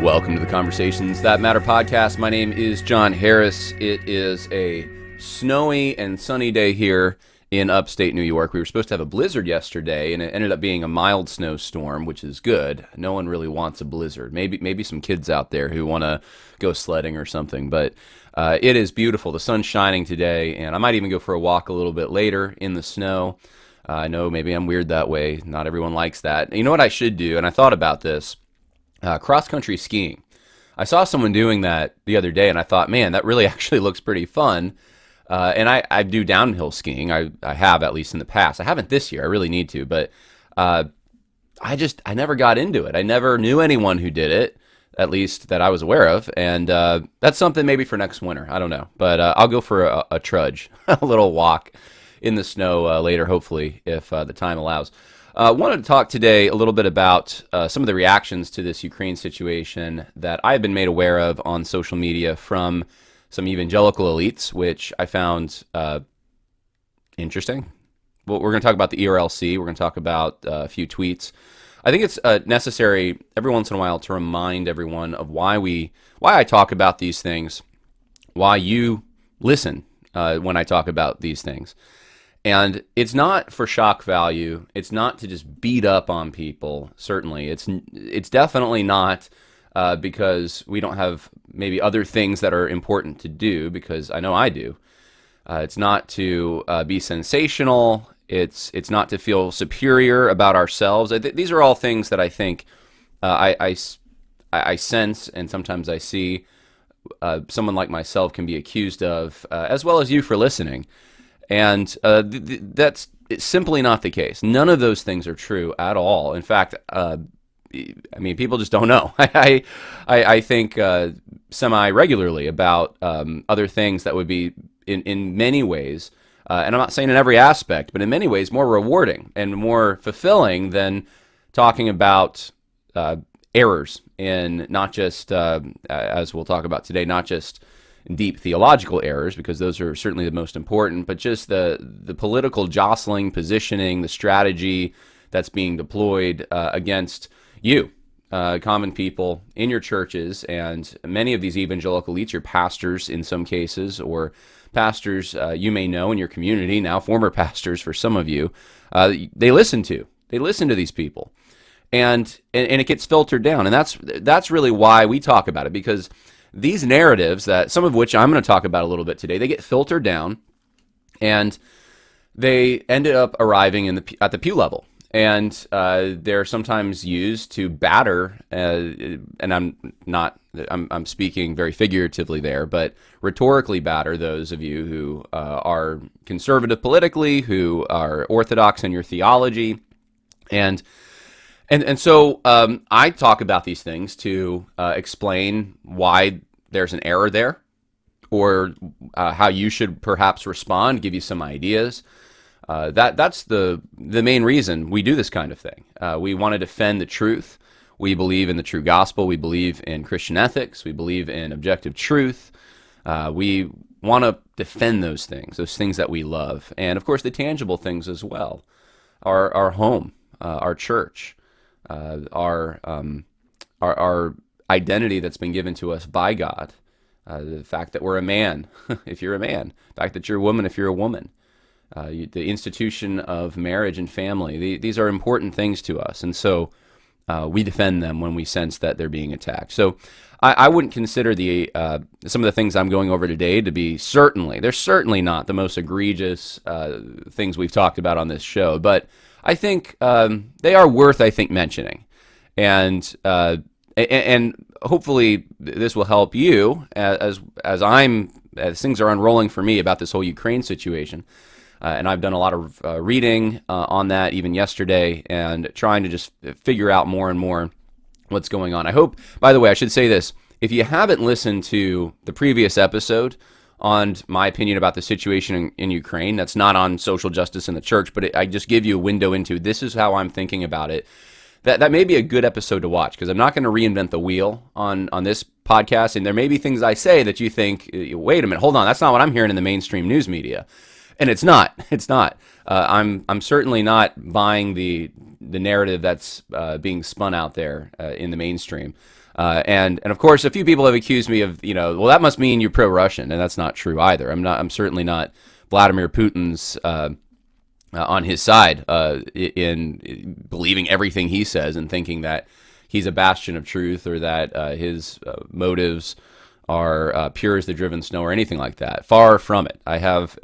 Welcome to the Conversations That Matter podcast. My name is John Harris. It is a snowy and sunny day here in upstate New York. We were supposed to have a blizzard yesterday, and it ended up being a mild snowstorm, which is good. No one really wants a blizzard. Maybe some kids out there who want to go sledding or something, but it is beautiful. The sun's shining today, and I might even go for a walk a little bit later in the snow. I know maybe I'm weird that way. Not everyone likes that. You know what I should do, and I thought about this. Cross-country skiing. I saw someone doing that the other day, and I thought, man, that really actually looks pretty fun. And I do downhill skiing. I have, at least in the past. I haven't this year. I really need to. But I never got into it. I never knew anyone who did it, at least that I was aware of. And that's something maybe for next winter. I don't know. But I'll go for a trudge, a little walk in the snow later, hopefully, if the time allows. Wanted to talk today a little bit about some of the reactions to this Ukraine situation that I've been made aware of on social media from some evangelical elites, which I found interesting. Well, we're going to talk about the ERLC. We're going to talk about a few tweets. I think it's necessary every once in a while to remind everyone of why I talk about these things, why you listen when I talk about these things. And it's not for shock value. It's not to just beat up on people, certainly. It's definitely not because we don't have maybe other things that are important to do, because I know I do. It's not to be sensational. It's not to feel superior about ourselves. These are all things that I think I sense, and sometimes I see someone like myself can be accused of, as well as you for listening. And that's simply not the case. None of those things are true at all. In fact, people just don't know. I think semi-regularly about other things that would be, in many ways, and I'm not saying in every aspect, but in many ways more rewarding and more fulfilling than talking about errors in not just, as we'll talk about today, not just deep theological errors, because those are certainly the most important, but just the political jostling, positioning, the strategy that's being deployed against you, common people in your churches. And many of these evangelical elites, your pastors in some cases, or pastors you may know in your community, now former pastors for some of you, they listen to these people. And it gets filtered down. And that's really why we talk about it, because these narratives, that some of which I'm going to talk about a little bit today, they get filtered down, and they ended up arriving at the pew level, and they're sometimes used to batter. And I'm speaking very figuratively there, but rhetorically batter those of you who are conservative politically, who are orthodox in your theology, and so I talk about these things to explain why there's an error there, or how you should perhaps respond, give you some ideas. That's the main reason we do this kind of thing. We want to defend the truth. We believe in the true gospel. We believe in Christian ethics. We believe in objective truth. We want to defend those things that we love, and of course the tangible things as well. Our home, our church. Our identity that's been given to us by God, the fact that we're a man, if you're a man, the fact that you're a woman, if you're a woman, the institution of marriage and family. These are important things to us, and so we defend them when we sense that they're being attacked. So I wouldn't consider some of the things I'm going over today to be they're certainly not the most egregious things we've talked about on this show, but I think they are worth, mentioning, and hopefully this will help you as things are unrolling for me about this whole Ukraine situation, and I've done a lot of reading on that even yesterday, and trying to just figure out more and more what's going on. I hope, by the way, I should say this: if you haven't listened to the previous episode on my opinion about the situation in Ukraine, that's not on social justice in the church, but I just give you a window into this is how I'm thinking about it. That may be a good episode to watch, because I'm not going to reinvent the wheel on this podcast, and there may be things I say that you think, wait a minute, hold on, that's not what I'm hearing in the mainstream news media. And it's not. I'm certainly not buying the narrative that's being spun out there in the mainstream. And of course, a few people have accused me of, well, that must mean you're pro-Russian, and that's not true either. I'm certainly not Vladimir Putin's on his side in believing everything he says and thinking that he's a bastion of truth or that his motives are pure as the driven snow or anything like that. Far from it. I have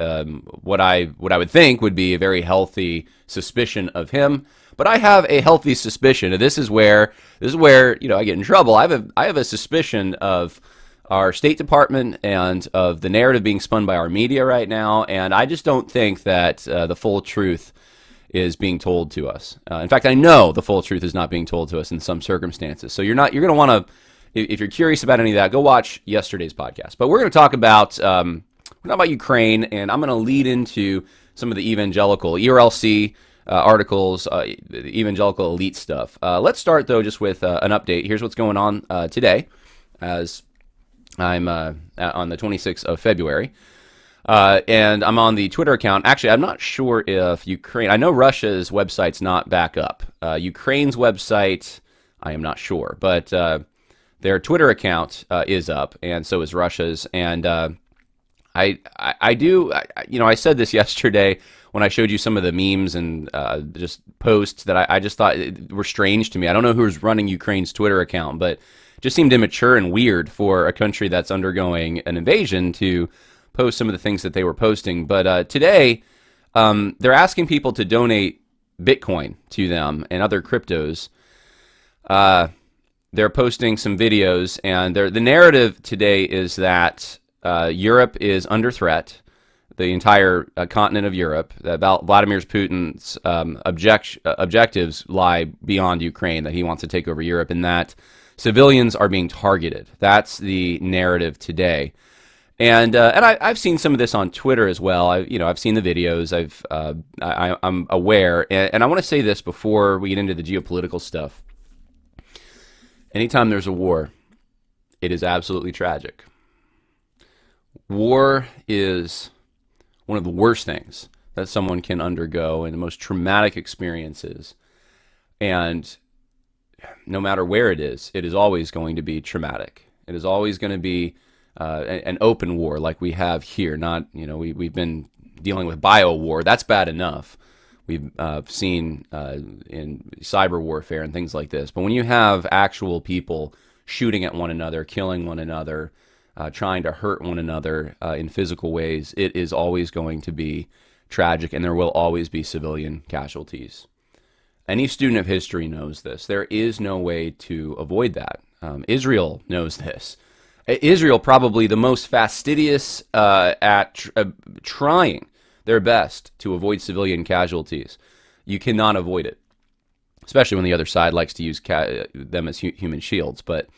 what I would think would be a very healthy suspicion of him, but I have a healthy suspicion, and this is where I get in trouble. I have a suspicion of our State Department and of the narrative being spun by our media right now, and I just don't think that the full truth is being told to us. In fact, I know the full truth is not being told to us in some circumstances. So you're going to want to, if you're curious about any of that, go watch yesterday's podcast. But we're going to talk about Ukraine, and I'm going to lead into some of the Evangelical ERLC articles, the Evangelical elite stuff. Let's start though just with an update. Here's what's going on today, as I'm on the 26th of February. And I'm on the Twitter account. Actually, I'm not sure if Ukraine, I know Russia's website's not back up. Ukraine's website, I am not sure, but their Twitter account is up, and so is Russia's. And I said this yesterday when I showed you some of the memes and just posts that I just thought were strange to me. I don't know who's running Ukraine's Twitter account, but it just seemed immature and weird for a country that's undergoing an invasion to post some of the things that they were posting. But today, they're asking people to donate Bitcoin to them and other cryptos. They're posting some videos, and the narrative today is that Europe is under threat, the entire continent of Europe, about Vladimir Putin's objectives lie beyond Ukraine, that he wants to take over Europe, and that civilians are being targeted. That's the narrative today. And I've seen some of this on Twitter as well. I've seen the videos. I'm aware, and I want to say this before we get into the geopolitical stuff. Anytime there's a war, it is absolutely tragic. War is one of the worst things that someone can undergo and the most traumatic experiences. And no matter where it is always going to be traumatic. It is always going to be an open war like we have here. Not, we've been dealing with bio war. That's bad enough. We've seen in cyber warfare and things like this. But when you have actual people shooting at one another, killing one another, trying to hurt one another in physical ways, it is always going to be tragic, and there will always be civilian casualties. Any student of history knows this. There is no way to avoid that. Israel knows this. Israel, probably the most fastidious at trying their best to avoid civilian casualties. You cannot avoid it, especially when the other side likes to use them as human shields. But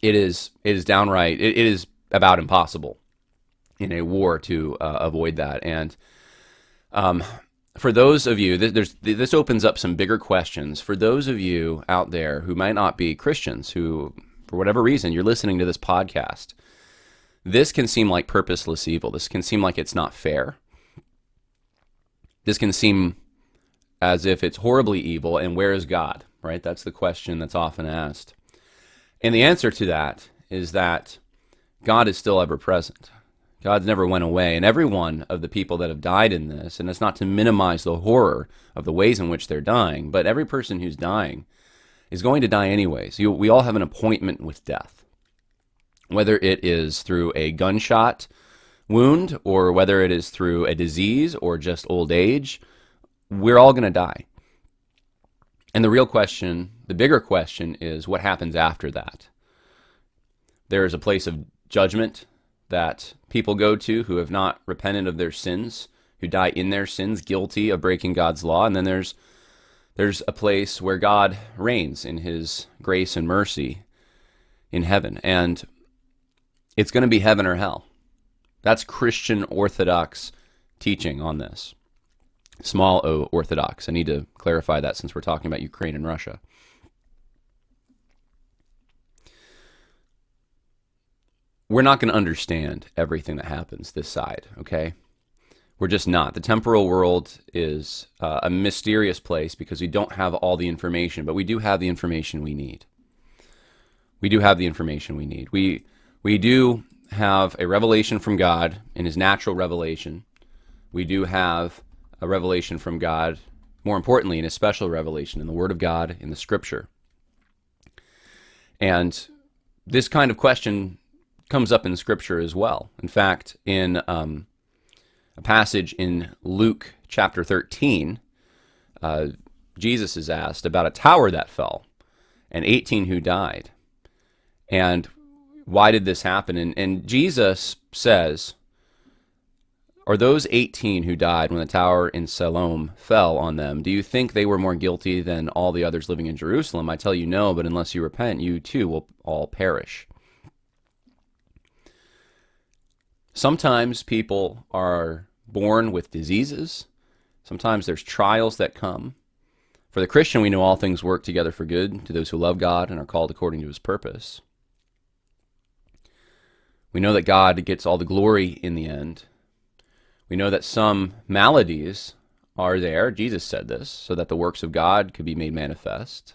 it is downright, it is about impossible in a war to avoid that. And for those of you, this opens up some bigger questions. For those of you out there who might not be Christians, who, for whatever reason, you're listening to this podcast, this can seem like purposeless evil. This can seem like it's not fair. This can seem as if it's horribly evil, and where is God, right? That's the question that's often asked. And the answer to that is that God is still ever present. God never went away, and every one of the people that have died in this, and it's not to minimize the horror of the ways in which they're dying, but every person who's dying is going to die anyways. We all have an appointment with death. Whether it is through a gunshot wound or whether it is through a disease or just old age, we're all going to die. And the real question, the bigger question, is what happens after that? There is a place of judgment that people go to who have not repented of their sins, who die in their sins, guilty of breaking God's law. And then there's a place where God reigns in his grace and mercy in heaven. And it's going to be heaven or hell. That's Christian Orthodox teaching on this. Small o Orthodox. I need to clarify that since we're talking about Ukraine and Russia. We're not going to understand everything that happens this side, okay? We're just not. The temporal world is a mysterious place because we don't have all the information, but we do have the information we need. we do have the information we need. We do have a revelation from God in his natural revelation. We do have a revelation from God, more importantly, in a special revelation in the Word of God, in the Scripture. And this kind of question comes up in Scripture as well. In fact, in a passage in Luke chapter 13, Jesus is asked about a tower that fell and 18 who died. And why did this happen? And Jesus says, are those 18 who died when the tower in Siloam fell on them, do you think they were more guilty than all the others living in Jerusalem? I tell you no, but unless you repent, you too will all perish. Sometimes people are born with diseases. Sometimes there's trials that come. For the Christian, we know all things work together for good to those who love God and are called according to his purpose. We know that God gets all the glory in the end. We know that some maladies are there, Jesus said this, so that the works of God could be made manifest.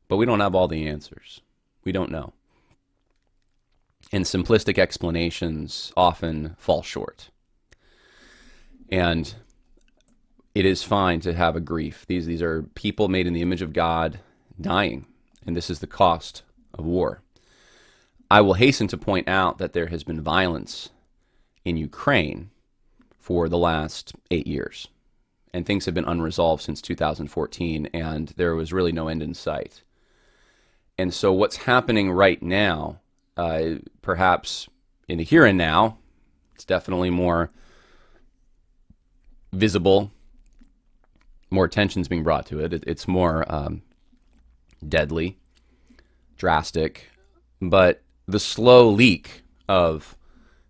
But we don't have all the answers. We don't know. And simplistic explanations often fall short. And it is fine to have a grief. These are people made in the image of God dying, and this is the cost of war. I will hasten to point out that there has been violence in Ukraine for the last 8 years, and things have been unresolved since 2014, and there was really no end in sight. And so what's happening right now, perhaps in the here and now, it's definitely more visible, more attention's being brought to it. It's more deadly, drastic, but the slow leak of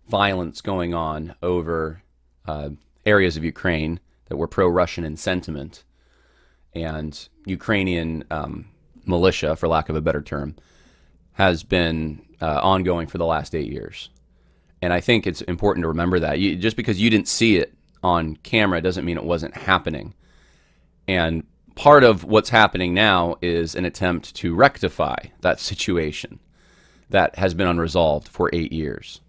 violence going on over areas of Ukraine that were pro-Russian in sentiment, and Ukrainian militia, for lack of a better term, has been ongoing for the last 8 years. And I think it's important to remember that. Just because you didn't see it on camera doesn't mean it wasn't happening. And part of what's happening now is an attempt to rectify that situation that has been unresolved for 8 years.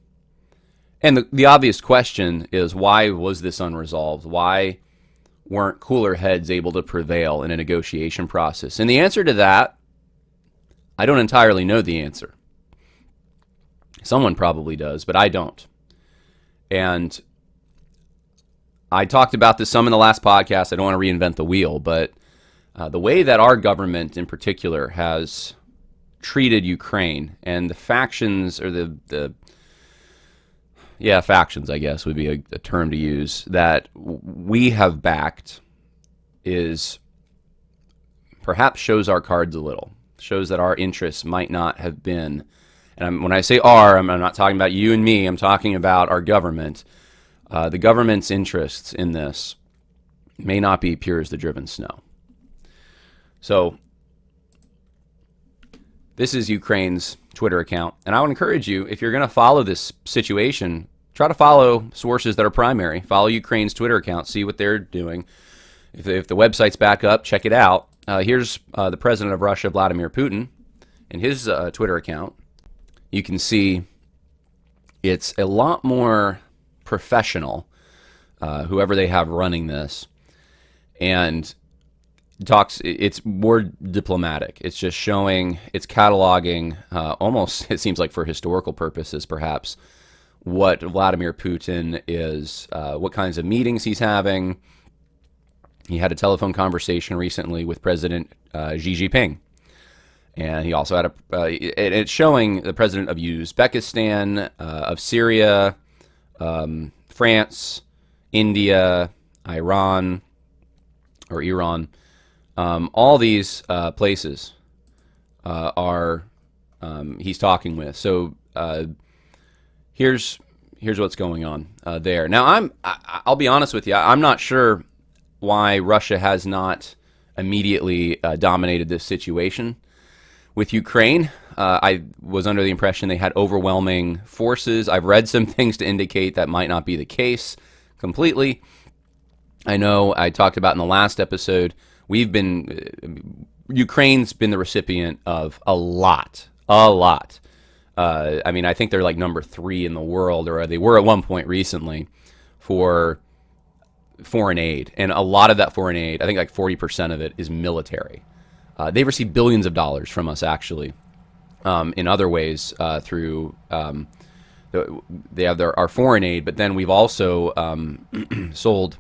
And the obvious question is, why was this unresolved? Why weren't cooler heads able to prevail in a negotiation process? And the answer to that, I don't entirely know the answer. Someone probably does, but I don't. And I talked about this some in the last podcast. I don't want to reinvent the wheel, but the way that our government in particular has treated Ukraine and the factions, or factions, I guess, would be a term to use, that we have backed, is perhaps shows our cards a little, shows that our interests might not have been, and when I say our, I'm not talking about you and me, I'm talking about our government. The government's interests in this may not be pure as the driven snow. So this is Ukraine's Twitter account, and I would encourage you, if you're going to follow this situation, try to follow sources that are primary. Follow Ukraine's Twitter account, see what they're doing. If the website's back up, check it out. Here's the president of Russia, Vladimir Putin, in his Twitter account. You can see it's a lot more professional, whoever they have running this, and it's more diplomatic. It's just showing, it's cataloging, almost, it seems like for historical purposes perhaps, what Vladimir Putin is, what kinds of meetings he's having. He had a telephone conversation recently with President Xi Jinping. And he also had it's showing the president of Uzbekistan, of Syria, France, India, Iran, all these places are he's talking with. So here's what's going on there. Now I'll be honest with you. I'm not sure why Russia has not immediately dominated this situation with Ukraine. I was under the impression they had overwhelming forces. I've read some things to indicate that might not be the case completely. I know I talked about in the last episode, we've been Ukraine's been the recipient of a lot. I mean, I think they're like number 3 in the world, or they were at one point recently, for foreign aid. And a lot of that foreign aid, I think like 40% of it is military. They've received billions of dollars from us, actually, in other ways through they have our foreign aid, but then we've also sold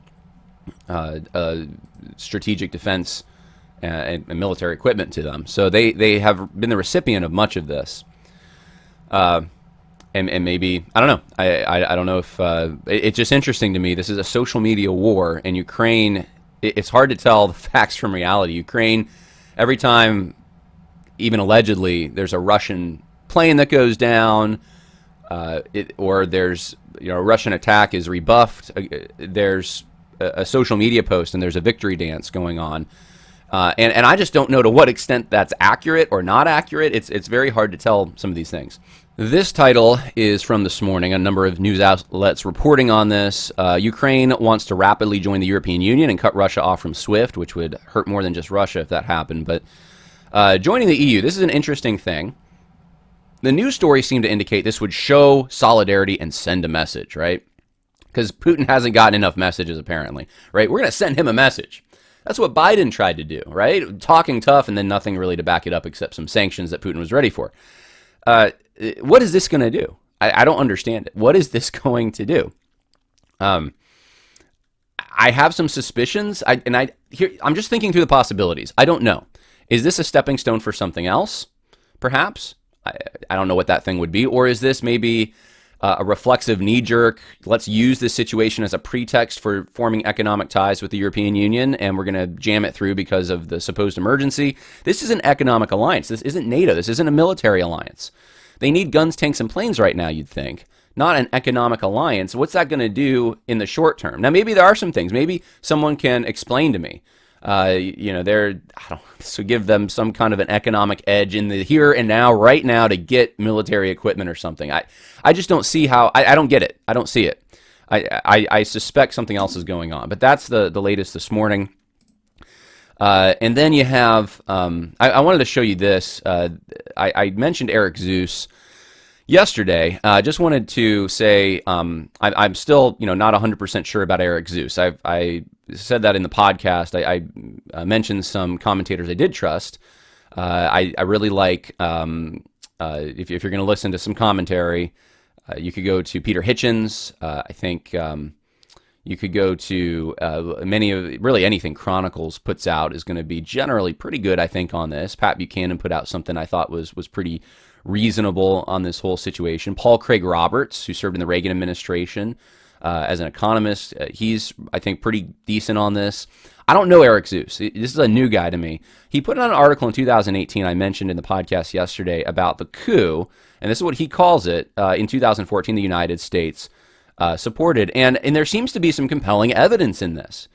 strategic defense and military equipment to them. So they have been the recipient of much of this. And maybe, I don't know. I don't know if it's just interesting to me. This is a social media war, and Ukraine, it's hard to tell the facts from reality. Ukraine, every time, even allegedly, there's a Russian plane that goes down, or there's, a Russian attack is rebuffed, there's a social media post and there's a victory dance going on. And I just don't know to what extent that's accurate or not accurate. It's very hard to tell some of these things. This title is from this morning. A number of news outlets reporting on this. Ukraine wants to rapidly join the European Union and cut Russia off from SWIFT, which would hurt more than just Russia if that happened. But joining the EU, this is an interesting thing. The news stories seem to indicate this would show solidarity and send a message, right? Because Putin hasn't gotten enough messages, apparently, right? We're going to send him a message. That's what Biden tried to do, right? Talking tough and then nothing really to back it up except some sanctions that Putin was ready for. What is this going to do? I don't understand it. What is this going to do? I have some suspicions. I'm just thinking through the possibilities. I don't know. Is this a stepping stone for something else? Perhaps. I don't know what that thing would be. Or is this maybe a reflexive knee-jerk, let's use this situation as a pretext for forming economic ties with the European Union, and we're going to jam it through because of the supposed emergency? This is an economic alliance. This isn't NATO. This isn't a military alliance. They need guns, tanks, and planes right now, you'd think, not an economic alliance. What's that going to do in the short term? Now, maybe there are some things. Maybe someone can explain to me. So give them some kind of an economic edge in the here and now, right now, to get military equipment or something. I just don't see how. I don't get it. I don't see it. I suspect something else is going on. But that's the latest this morning. And then you have. I wanted to show you this. I mentioned Eric Zeus yesterday. I just wanted to say I'm still not 100% sure about Eric Zeus. I said that in the podcast. I mentioned some commentators I did trust. I really like, if you're going to listen to some commentary, you could go to Peter Hitchens. I think you could go to really anything Chronicles puts out is going to be generally pretty good, I think, on this. Pat Buchanan put out something I thought was pretty reasonable on this whole situation. Paul Craig Roberts, who served in the Reagan administration, as an economist, he's, I think, pretty decent on this. I don't know Eric Zeus. This is a new guy to me. He put out an article in 2018 I mentioned in the podcast yesterday about the coup, and this is what he calls it. In 2014, the United States supported, and there seems to be some compelling evidence in this,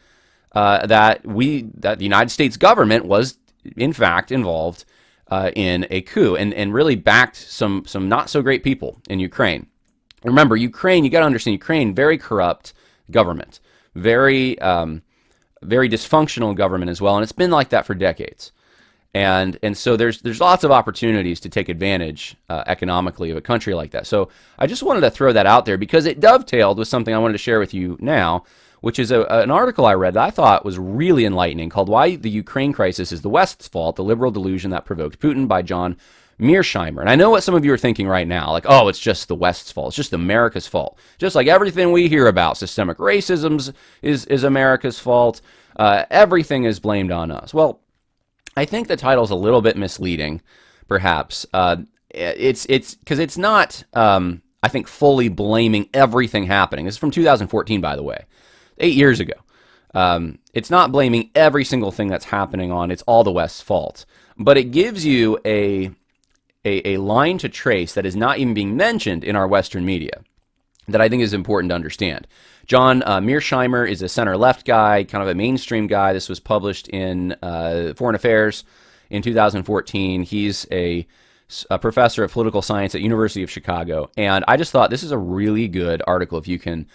that the United States government was, in fact, involved in a coup, and really backed some not so great people in Ukraine. Remember, Ukraine, you got to understand, Ukraine, very corrupt government, very dysfunctional government as well, and it's been like that for decades. And so there's lots of opportunities to take advantage economically of a country like that. So I just wanted to throw that out there because it dovetailed with something I wanted to share with you now, which is an article I read that I thought was really enlightening called "Why the Ukraine Crisis is the West's Fault, the Liberal Delusion That Provoked Putin" by John Mearsheimer. And I know what some of you are thinking right now, like, oh, it's just the West's fault. It's just America's fault. Just like everything we hear about systemic racism is America's fault. Everything is blamed on us. Well, I think the title's a little bit misleading, perhaps. It's because it's not, I think, fully blaming everything happening. This is from 2014, by the way, 8 years ago. It's not blaming every single thing that's happening on it's all the West's fault. But it gives you a line to trace that is not even being mentioned in our Western media that I think is important to understand. John Mearsheimer is a center-left guy, kind of a mainstream guy. This was published in Foreign Affairs in 2014. He's a professor of political science at University of Chicago, and I just thought this is a really good article if you can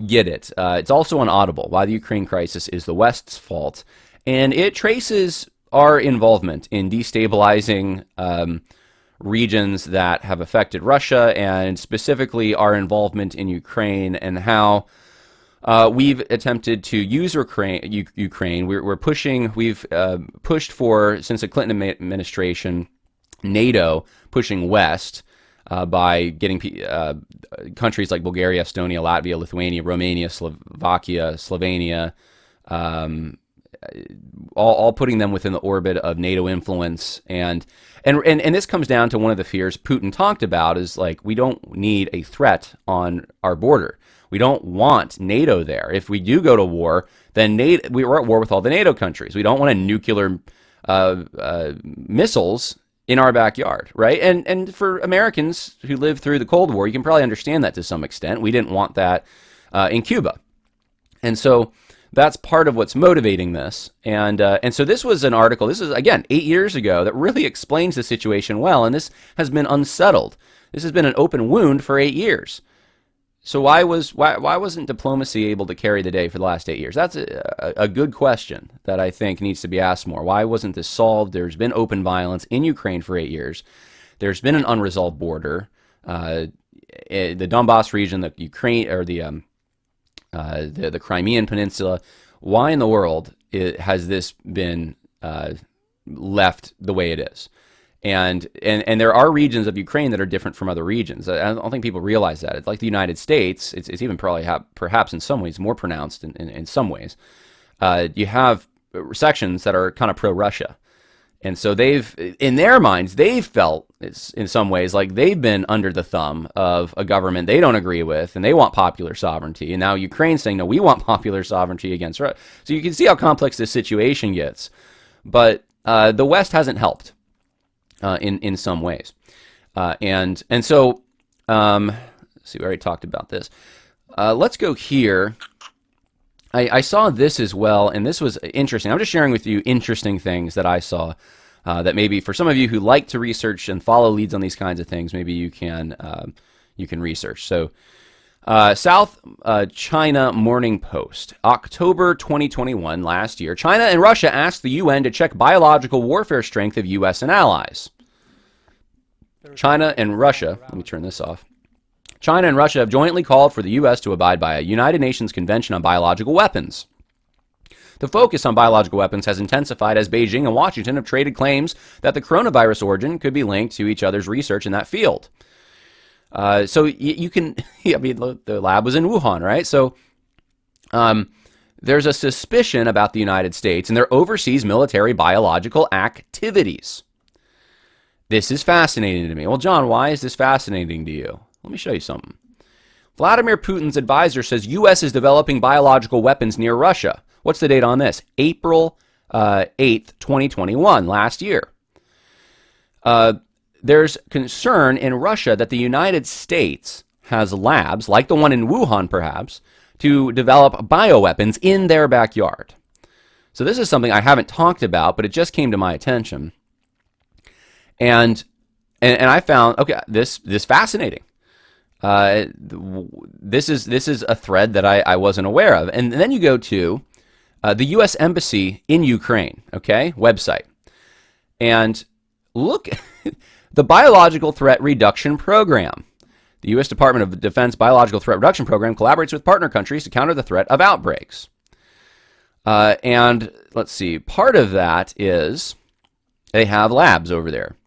get it. It's also on Audible, Why the Ukraine Crisis is the West's Fault, and it traces our involvement in destabilizing regions that have affected Russia, and specifically our involvement in Ukraine, and how we've attempted to use Ukraine. We're pushing. We've pushed for, since the Clinton administration, NATO pushing west by getting countries like Bulgaria, Estonia, Latvia, Lithuania, Romania, Slovakia, Slovenia, all putting them within the orbit of NATO influence. And this comes down to one of the fears Putin talked about, is like, we don't need a threat on our border. We don't want NATO there. If we do go to war, then we're at war with all the NATO countries. We don't want a nuclear missiles in our backyard, right? And for Americans who lived through the Cold War, you can probably understand that to some extent. We didn't want that in Cuba. And so that's part of what's motivating this. And so this was an article, this is, again, 8 years ago, that really explains the situation well, and this has been unsettled. This has been an open wound for 8 years. So why wasn't diplomacy able to carry the day for the last 8 years? That's a good question that I think needs to be asked more. Why wasn't this solved? There's been open violence in Ukraine for 8 years. There's been an unresolved border. The Donbass region, the Ukraine, or the Crimean Peninsula. Why in the world has this been left the way it is? And there are regions of Ukraine that are different from other regions. I don't think people realize that. It's like the United States. It's even probably perhaps in some ways more pronounced in some ways. You have sections that are kind of pro-Russia. And so in their minds, they've felt in some ways like they've been under the thumb of a government they don't agree with, and they want popular sovereignty. And now Ukraine's saying, no, we want popular sovereignty against Russia. So you can see how complex this situation gets. But the West hasn't helped in some ways. And so, let's see, we already talked about this. Let's go here. I saw this as well, and this was interesting. I'm just sharing with you interesting things that I saw that maybe for some of you who like to research and follow leads on these kinds of things, maybe you can research. So, South China Morning Post, October 2021, last year. China and Russia asked the UN to check biological warfare strength of U.S. and allies. China and Russia, let me turn this off. China and Russia have jointly called for the U.S. to abide by a United Nations Convention on Biological Weapons. The focus on biological weapons has intensified as Beijing and Washington have traded claims that the coronavirus origin could be linked to each other's research in that field. So you can, I mean, the lab was in Wuhan, right? So there's a suspicion about the United States and their overseas military biological activities. This is fascinating to me. Well, John, why is this fascinating to you? Let me show you something. Vladimir Putin's advisor says U.S. is developing biological weapons near Russia. What's the date on this? April 8th, 2021, last year. There's concern in Russia that the United States has labs, like the one in Wuhan perhaps, to develop bioweapons in their backyard. So this is something I haven't talked about, but it just came to my attention. And I found, okay, this fascinating. This is a thread that I wasn't aware of. And then you go to the U.S. Embassy in Ukraine, okay, website. And look, the Biological Threat Reduction Program. The U.S. Department of Defense Biological Threat Reduction Program collaborates with partner countries to counter the threat of outbreaks. And let's see, part of that is they have labs over there.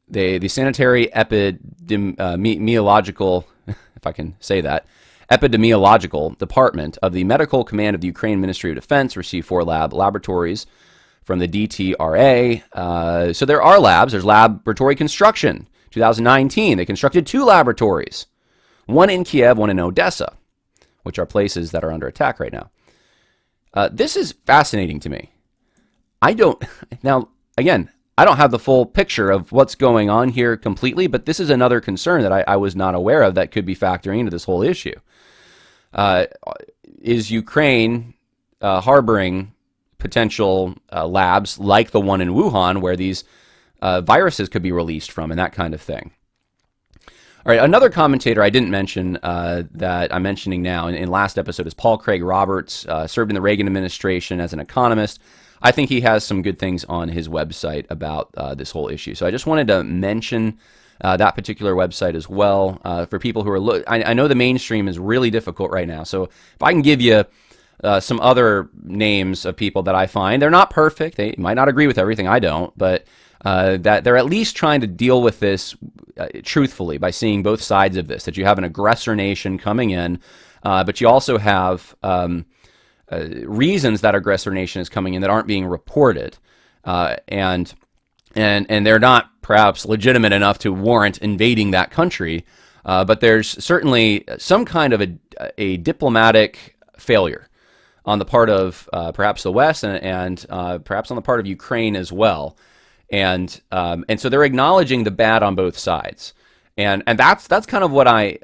The Sanitary Epidemiological, if I can say that, Epidemiological Department of the Medical Command of the Ukraine Ministry of Defense received 4 laboratories from the DTRA. So there are labs. There's laboratory construction. 2019, they constructed 2 laboratories, one in Kiev, one in Odessa, which are places that are under attack right now. This is fascinating to me. Now, again, I don't have the full picture of what's going on here completely, but this is another concern that I was not aware of that could be factoring into this whole issue. Is Ukraine harboring potential labs like the one in Wuhan where these viruses could be released from and that kind of thing? All right, another commentator I didn't mention that I'm mentioning now in last episode is Paul Craig Roberts, served in the Reagan administration as an economist. I think he has some good things on his website about this whole issue. So I just wanted to mention that particular website as well for people who are. I know the mainstream is really difficult right now. So if I can give you some other names of people that I find, they're not perfect. They might not agree with everything. I don't, but that they're at least trying to deal with this truthfully by seeing both sides of this. That you have an aggressor nation coming in, but you also have reasons that aggressor nation is coming in that aren't being reported, and they're not perhaps legitimate enough to warrant invading that country. But there's certainly some kind of a diplomatic failure on the part of perhaps the West and perhaps on the part of Ukraine as well. And so they're acknowledging the bad on both sides. And that's kind of what I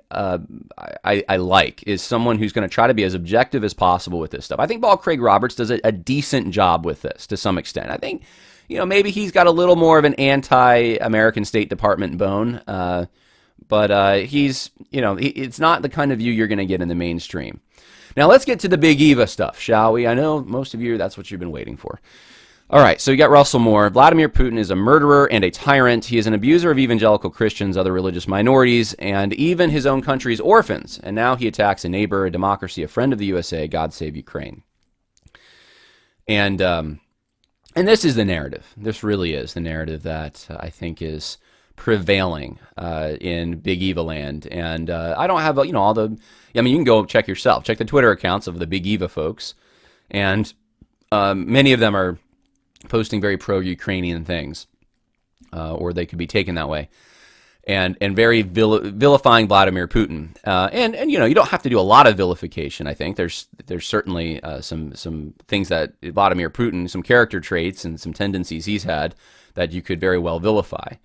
like, is someone who's going to try to be as objective as possible with this stuff. I think Paul Craig Roberts does a decent job with this to some extent. I think, maybe he's got a little more of an anti-American State Department bone, but he's, it's not the kind of view you're going to get in the mainstream. Now let's get to the Big Eva stuff, shall we? I know most of you, that's what you've been waiting for. All right, so you got Russell Moore. Vladimir Putin is a murderer and a tyrant. He is an abuser of evangelical Christians, other religious minorities, and even his own country's orphans. And now he attacks a neighbor, a democracy, a friend of the USA. God save Ukraine. And this is the narrative. This really is the narrative that I think is prevailing in Big Eva land. And I don't have all the. I mean, you can go check yourself. Check the Twitter accounts of the Big Eva folks, and many of them are posting very pro-Ukrainian things, or they could be taken that way, and very vilifying Vladimir Putin. And you don't have to do a lot of vilification. I think there's certainly some things that Vladimir Putin, some character traits and some tendencies he's had that you could very well vilify.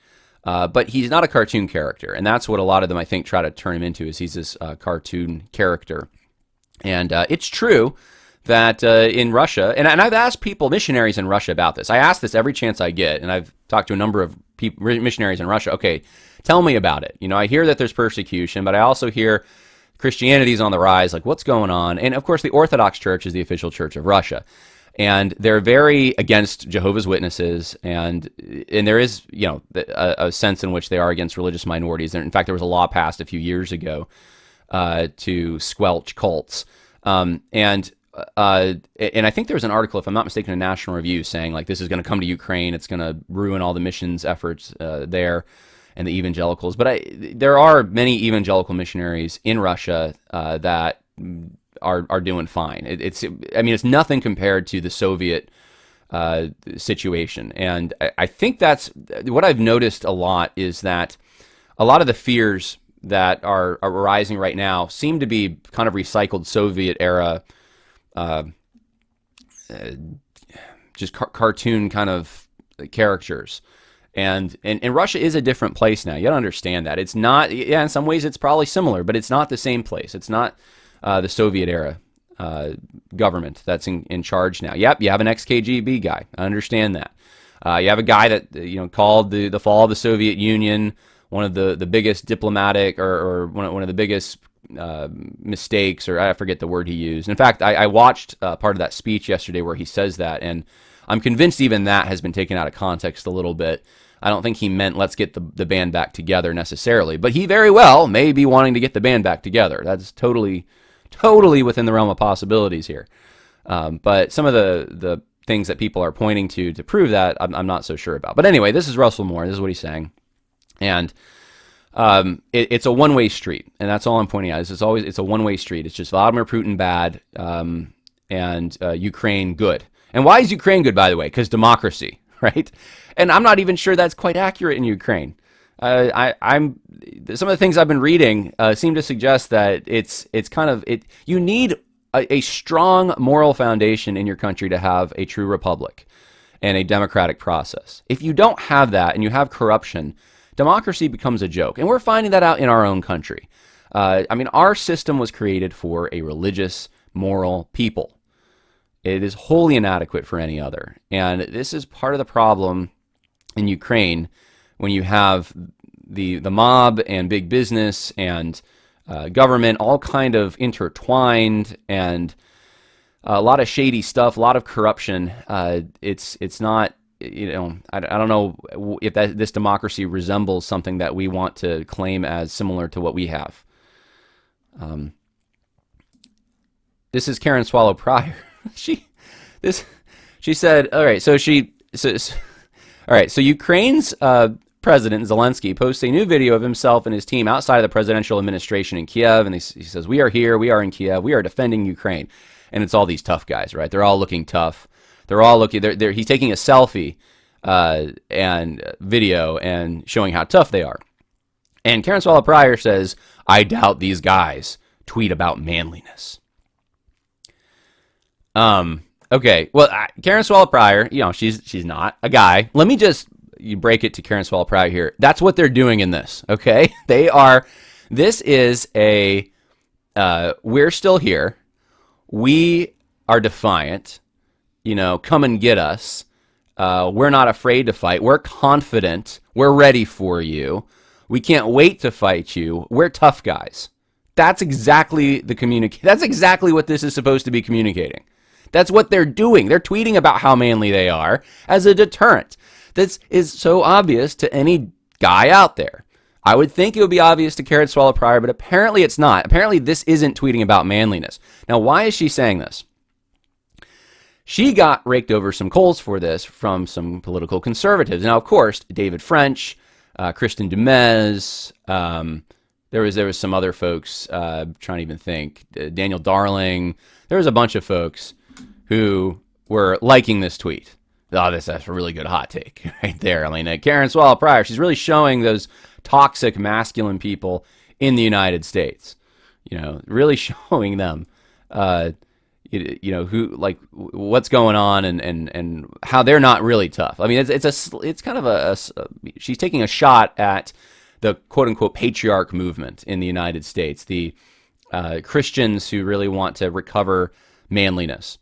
But he's not a cartoon character, and that's what a lot of them, I think, try to turn him into, is he's this cartoon character. And it's true that in Russia, and I've asked people, missionaries in Russia, about this. I ask this every chance I get, and I've talked to a number of missionaries in Russia. Okay, tell me about it. I hear that there's persecution, but I also hear Christianity's on the rise. Like, what's going on? And of course, the Orthodox Church is the official church of Russia. And they're very against Jehovah's Witnesses, and there is, a sense in which they are against religious minorities. In fact, there was a law passed a few years ago to squelch cults. And I think there was an article, if I'm not mistaken, in National Review saying, like, this is going to come to Ukraine, it's going to ruin all the missions efforts there and the evangelicals. But there are many evangelical missionaries in Russia that are doing fine. It's nothing compared to the Soviet situation. And I think that's what I've noticed a lot, is that a lot of the fears that are arising right now seem to be kind of recycled Soviet era, just cartoon kind of characters. And Russia is a different place now. You gotta understand that. It's not, in some ways it's probably similar, but it's not the same place. It's not the Soviet era government that's in charge now. Yep, you have an ex-KGB guy. I understand that. You have a guy that called the fall of the Soviet Union one of the biggest diplomatic or one of the biggest mistakes, or I forget the word he used. In fact, I watched part of that speech yesterday where he says that, and I'm convinced even that has been taken out of context a little bit. I don't think he meant let's get the band back together necessarily, but he very well may be wanting to get the band back together. That's totally within the realm of possibilities here. But some of the things that people are pointing to prove that, I'm not so sure about. But anyway, this is Russell Moore. This is what he's saying. And it's a one-way street, and that's all I'm pointing out. It's a one-way street. It's just Vladimir Putin bad, and Ukraine good. And why is Ukraine good, by the way? Because democracy, right? And I'm not even sure that's quite accurate in Ukraine. I'm some of the things I've been reading seem to suggest that it's kind of it. You need a strong moral foundation in your country to have a true republic and a democratic process. If you don't have that and you have corruption, democracy becomes a joke. And we're finding that out in our own country. Our system was created for a religious, moral people. It is wholly inadequate for any other. And this is part of the problem in Ukraine when you have the mob and big business and government all kind of intertwined, and a lot of shady stuff, a lot of corruption. It's not, I don't know if this democracy resembles something that we want to claim as similar to what we have. This is Karen Swallow Pryor. She said, all right, so Ukraine's President Zelensky posts a new video of himself and his team outside of the presidential administration in Kiev, and he says, "We are here, we are in Kiev, we are defending Ukraine," and it's all these tough guys, right? They're all looking tough. They're all looking. He's taking a selfie and video and showing how tough they are. And Karen Swallow Pryor says, "I doubt these guys tweet about manliness." Okay, well, Karen Swallow Pryor, she's not a guy. Let me just break it to Karen Swallow Pryor here. That's what they're doing in this, okay? This is we're still here. We are defiant. Come and get us. We're not afraid to fight. We're confident. We're ready for you. We can't wait to fight you. We're tough guys. That's exactly that's exactly what this is supposed to be communicating. That's what they're doing. They're tweeting about how manly they are as a deterrent. This is so obvious to any guy out there. I would think it would be obvious to Karen Swallow Pryor, but apparently it's not. Apparently this isn't tweeting about manliness. Now, why is she saying this? She got raked over some coals for this from some political conservatives. Now, of course, David French, Kristen Dumez, there was some other folks, trying to even think, Daniel Darling. There was a bunch of folks who were liking this tweet. Oh, that's a really good hot take right there. I mean, Karen Swallow Pryor, she's really showing those toxic masculine people in the United States, really showing them, who, like, what's going on and how they're not really tough. I mean, it's kind of she's taking a shot at the quote unquote patriarch movement in the United States, the Christians who really want to recover manliness.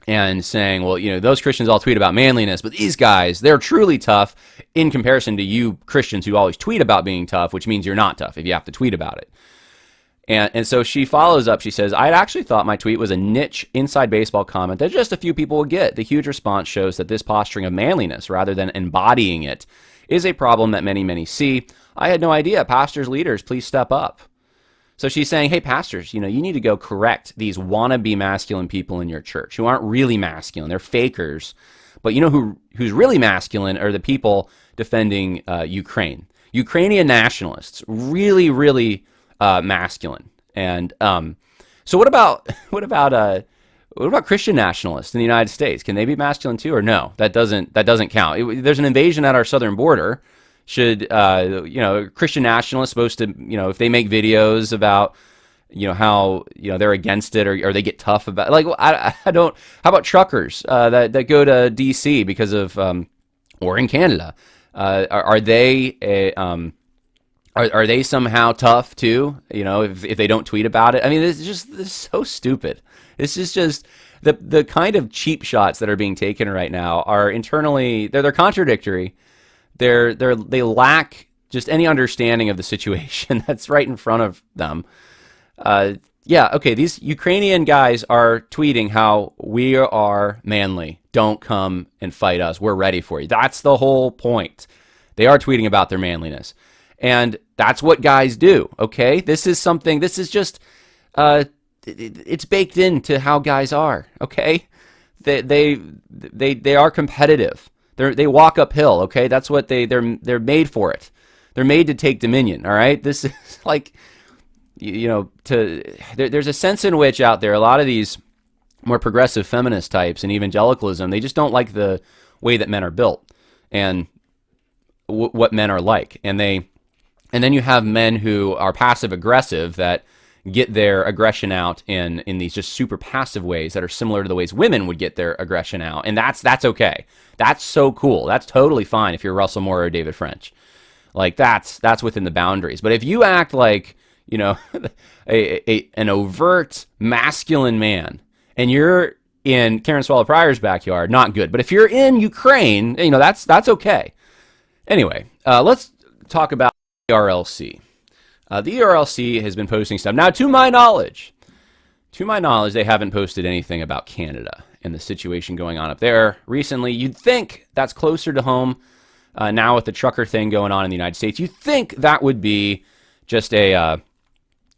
And saying, well, those Christians all tweet about manliness, but these guys, they're truly tough in comparison to you Christians who always tweet about being tough, which means you're not tough if you have to tweet about it. And so she follows up, she says, "I actually thought my tweet was a niche inside baseball comment that just a few people would get. The huge response shows that this posturing of manliness, rather than embodying it, is a problem that many, many see. I had no idea. Pastors, leaders, please step up." So she's saying, hey, pastors, you need to go correct these wannabe masculine people in your church who aren't really masculine. They're fakers. But who's really masculine are the people defending Ukraine. Ukrainian nationalists, really, really masculine. And so what about Christian nationalists in the United States? Can they be masculine too, or no? That doesn't count. There's an invasion at our southern border. Should Christian nationalists supposed to, if they make videos about how they're against it, or they get tough about, like, I don't. How about truckers that go to D.C. because of or in Canada? Are they are they somehow tough too? If they don't tweet about it. I mean, this is so stupid. This is just the kind of cheap shots that are being taken right now are internally they're contradictory. They lack just any understanding of the situation that's right in front of them. These Ukrainian guys are tweeting how we are manly. Don't come and fight us. We're ready for you. That's the whole point. They are tweeting about their manliness. And that's what guys do, okay? This is just, it's baked into how guys are, okay? They are competitive. They walk uphill, okay? That's what they're made for it. They're made to take dominion, all right? This is like, there's a sense in which out there, a lot of these more progressive feminist types and evangelicalism, they just don't like the way that men are built and what men are like. And then you have men who are passive aggressive that get their aggression out in these just super passive ways that are similar to the ways women would get their aggression out. And that's okay. That's so cool. That's totally fine if you're Russell Moore or David French. Like, that's within the boundaries. But if you act like, an overt masculine man, and you're in Karen Swallow Pryor's backyard, not good. But if you're in Ukraine, that's okay. Anyway, let's talk about the ERLC. The ERLC has been posting stuff. Now, to my knowledge, To my knowledge, they haven't posted anything about Canada and the situation going on up there recently. You'd think that's closer to home now with the trucker thing going on in the United States. You'd think that would be just a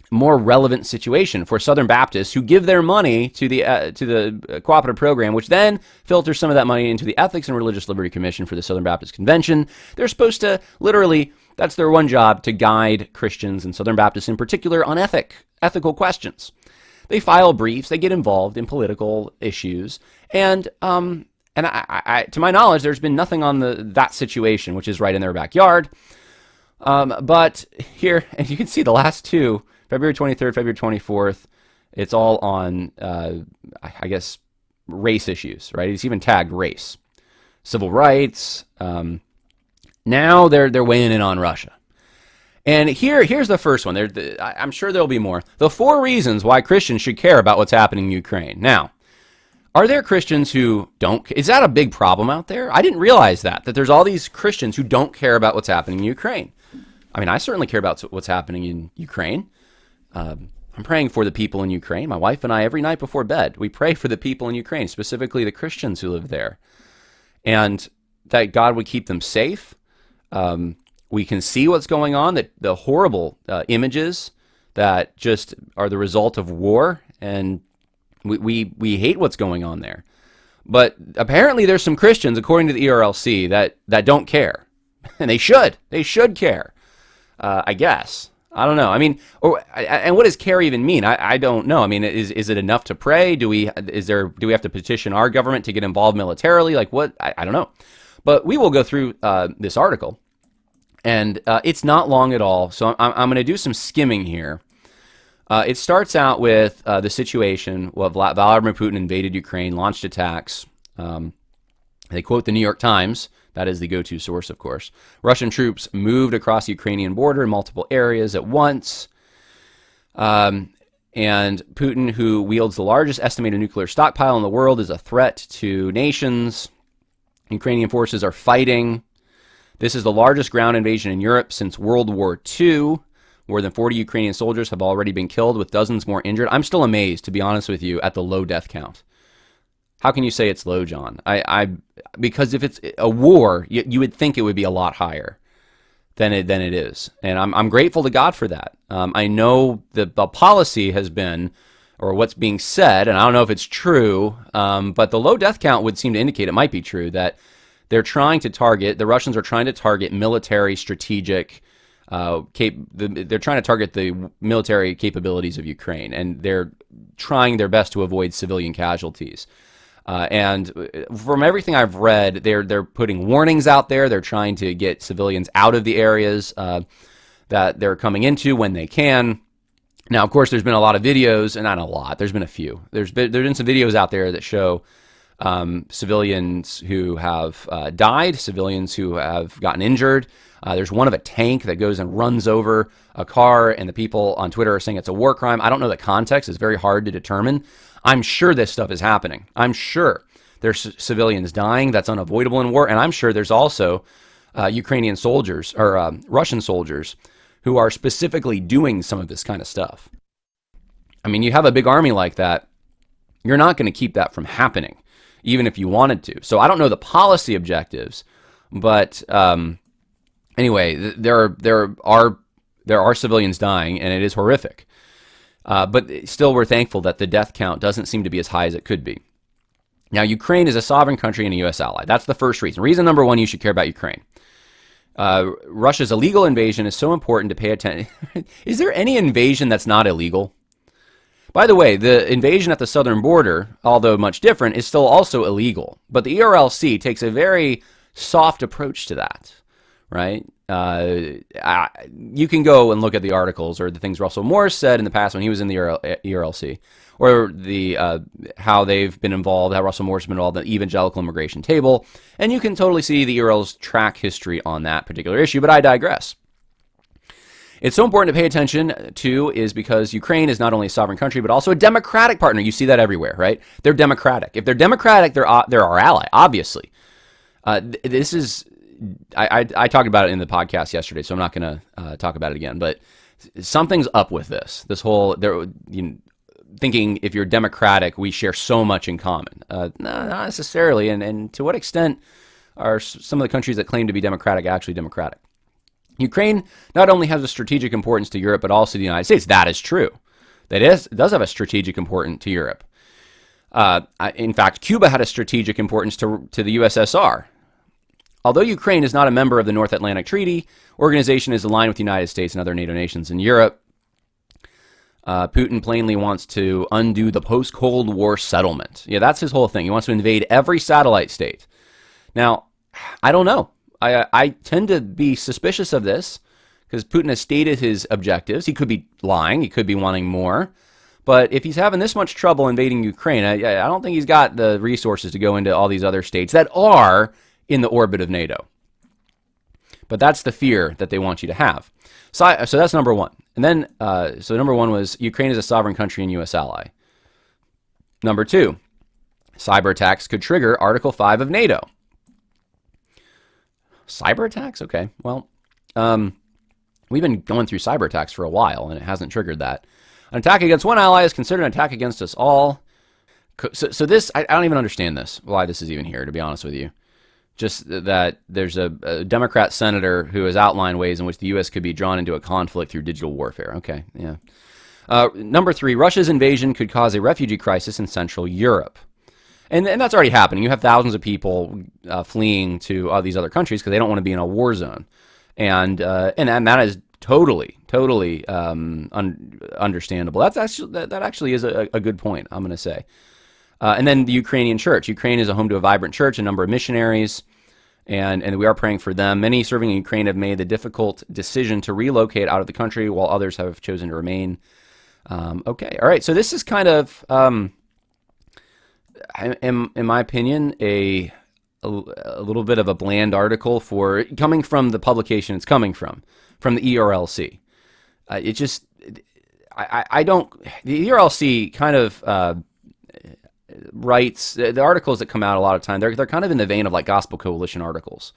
more relevant situation for Southern Baptists who give their money to the cooperative program, which then filters some of that money into the Ethics and Religious Liberty Commission for the Southern Baptist Convention. They're supposed to literally, that's their one job, to guide Christians and Southern Baptists in particular on ethical questions. They file briefs, they get involved in political issues, and I, to my knowledge, there's been nothing on that situation, which is right in their backyard. But here, and you can see the last two, February 23rd, February 24th, it's all on, I guess, race issues, right? It's even tagged race, civil rights. Now they're weighing in on Russia. And here's the first one. I'm sure there'll be more. The 4 reasons why Christians should care about what's happening in Ukraine. Now, are there Christians who don't? Is that a big problem out there? I didn't realize that there's all these Christians who don't care about what's happening in Ukraine. I mean, I certainly care about what's happening in Ukraine. I'm praying for the people in Ukraine. My wife and I, every night before bed, we pray for the people in Ukraine, specifically the Christians who live there, and that God would keep them safe. We can see what's going on, that the horrible images that just are the result of war, and we hate what's going on there. But apparently there's some Christians, according to the ERLC, that don't care. And they should. They should care, I guess. I don't know. I mean, and what does care even mean? I don't know. I mean, is it enough to pray? Do we have to petition our government to get involved militarily? Like what? I don't know. But we will go through this article. And it's not long at all, so I'm going to do some skimming here. It starts out with the situation. Well, Vladimir Putin invaded Ukraine, launched attacks. They quote the New York Times. That is the go-to source, of course. Russian troops moved across the Ukrainian border in multiple areas at once. And Putin, who wields the largest estimated nuclear stockpile in the world, is a threat to nations. Ukrainian forces are fighting. This is the largest ground invasion in Europe since World War II. More than 40 Ukrainian soldiers have already been killed, with dozens more injured. I'm still amazed, to be honest with you, at the low death count. How can you say it's low, John? Because if it's a war, you would think it would be a lot higher than it is. And I'm grateful to God for that. I know the policy has been, or what's being said, and I don't know if it's true, but the low death count would seem to indicate it might be true, that the Russians are trying to target military strategic, they're trying to target the military capabilities of Ukraine, and they're trying their best to avoid civilian casualties. And from everything I've read, they're putting warnings out there. They're trying to get civilians out of the areas that they're coming into when they can. Now, of course, there's been a lot of videos, and not a lot. There's been a few. There's been some videos out there that show civilians who have died, civilians who have gotten injured. There's one of a tank that goes and runs over a car, and the people on Twitter are saying it's a war crime. I don't know the context. It's very hard to determine. I'm sure this stuff is happening. I'm sure there's civilians dying. That's unavoidable in war. And I'm sure there's also Ukrainian soldiers or Russian soldiers who are specifically doing some of this kind of stuff. I mean, you have a big army like that, you're not going to keep that from happening, even if you wanted to. So I don't know the policy objectives, but anyway, there are civilians dying, and it is horrific. But still, we're thankful that the death count doesn't seem to be as high as it could be. Now, Ukraine is a sovereign country and a U.S. ally. That's the first reason. Reason number one, you should care about Ukraine. Russia's illegal invasion is so important to pay attention. Is there any invasion that's not illegal? By the way, the invasion at the southern border, although much different, is still also illegal. But the ERLC takes a very soft approach to that, right? You can go and look at the articles or the things Russell Moore said in the past when he was in the ERLC, or the how they've been involved, how Russell Moore's been involved in the Evangelical immigration table, and you can totally see the ERL's track history on that particular issue, but I digress. It's so important to pay attention to is because Ukraine is not only a sovereign country, but also a democratic partner. You see that everywhere, right? They're democratic. If they're democratic, they're our ally, obviously. This is... I talked about it in the podcast yesterday, so I'm not going to talk about it again. But something's up with this. This whole thinking if you're democratic, we share so much in common. No, not necessarily. And to what extent are some of the countries that claim to be democratic actually democratic? Ukraine not only has a strategic importance to Europe, but also the United States. That is true. It does have a strategic importance to Europe. In fact, Cuba had a strategic importance to the USSR. Although Ukraine is not a member of the North Atlantic Treaty Organization, is aligned with the United States and other NATO nations in Europe. Putin plainly wants to undo the post-Cold War settlement. Yeah, that's his whole thing. He wants to invade every satellite state. Now, I don't know. I tend to be suspicious of this because Putin has stated his objectives. He could be lying. He could be wanting more. But if he's having this much trouble invading Ukraine, I don't think he's got the resources to go into all these other states that are in the orbit of NATO. But that's the fear that they want you to have. So that's number one. And then, so number one was Ukraine is a sovereign country and U.S. ally. Number two, cyber attacks could trigger Article 5 of NATO. Cyber attacks? Okay, well, we've been going through cyber attacks for a while, and it hasn't triggered that. An attack against one ally is considered an attack against us all. So this, I don't even understand this, why this is even here, to be honest with you. Just that there's a Democrat senator who has outlined ways in which the U.S. could be drawn into a conflict through digital warfare. Okay, yeah. Number three, Russia's invasion could cause a refugee crisis in Central Europe. And that's already happening. You have thousands of people fleeing to these other countries because they don't want to be in a war zone. And that is totally understandable. That actually is a good point, I'm going to say. And then the Ukrainian church. Ukraine is a home to a vibrant church, a number of missionaries, and we are praying for them. Many serving in Ukraine have made the difficult decision to relocate out of the country, while others have chosen to remain. Okay, all right. So this is kind of, in my opinion, a little bit of a bland article for coming from the publication it's coming from the ERLC. It just, I don't. The ERLC kind of writes the articles that come out a lot of time. They're kind of in the vein of like Gospel Coalition articles.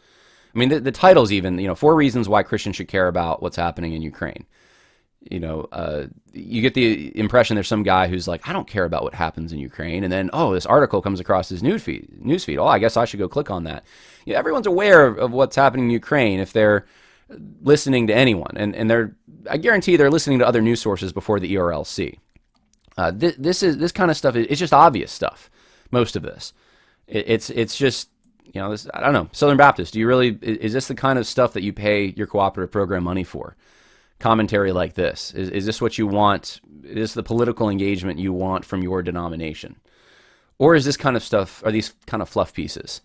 I mean, the title's even 4 reasons why Christians should care about what's happening in Ukraine. You get the impression there's some guy who's like, I don't care about what happens in Ukraine, and then this article comes across his newsfeed. Oh, I guess I should go click on that. Yeah, everyone's aware of what's happening in Ukraine if they're listening to anyone, and I guarantee they're listening to other news sources before the ERLC. This kind of stuff. It's just obvious stuff. Most of this, it's just this. I don't know. Southern Baptist. Is this the kind of stuff that you pay your cooperative program money for? Commentary like this. Is this what you want? Is this the political engagement you want from your denomination, or is this kind of stuff? Are these kind of fluff pieces?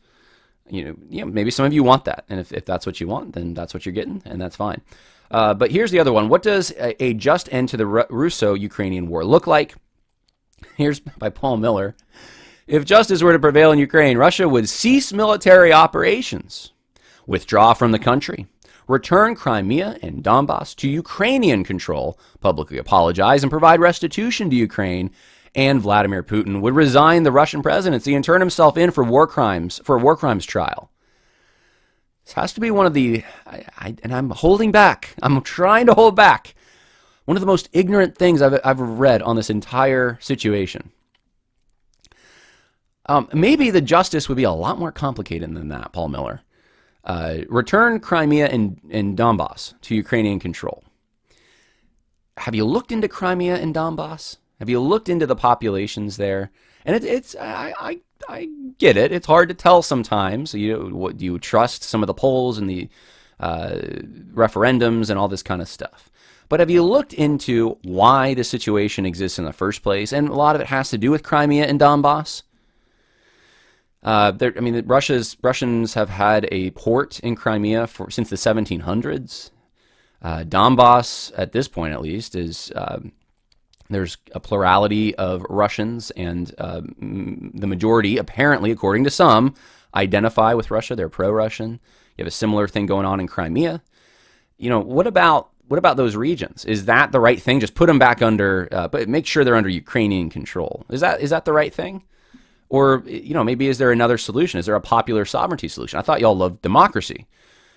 Maybe some of you want that, and if that's what you want, then that's what you're getting, and that's fine. But here's the other one. What does a just end to the Russo-Ukrainian war look like? Here's by Paul Miller. If justice were to prevail in Ukraine, Russia would cease military operations, withdraw from the country, return Crimea and Donbass to Ukrainian control, publicly apologize, and provide restitution to Ukraine, and Vladimir Putin would resign the Russian presidency and turn himself in for a war crimes trial. This has to be one of the, and I'm holding back. I'm trying to hold back. One of the most ignorant things I've read on this entire situation. Maybe the justice would be a lot more complicated than that, Paul Miller. Return Crimea and Donbass to Ukrainian control. Have you looked into Crimea and Donbass? Have you looked into the populations there? And I get it. It's hard to tell sometimes. Do you trust some of the polls and the referendums and all this kind of stuff? But have you looked into why the situation exists in the first place? And a lot of it has to do with Crimea and Donbass. Russians have had a port in Crimea since the 1700s. Donbass, at this point at least, is there's a plurality of Russians, and the majority, apparently, according to some, identify with Russia. They're pro-Russian. You have a similar thing going on in Crimea. What about those regions? Is that the right thing? Just put them back under, but make sure they're under Ukrainian control. Is that the right thing? Or, maybe is there another solution? Is there a popular sovereignty solution? I thought y'all loved democracy.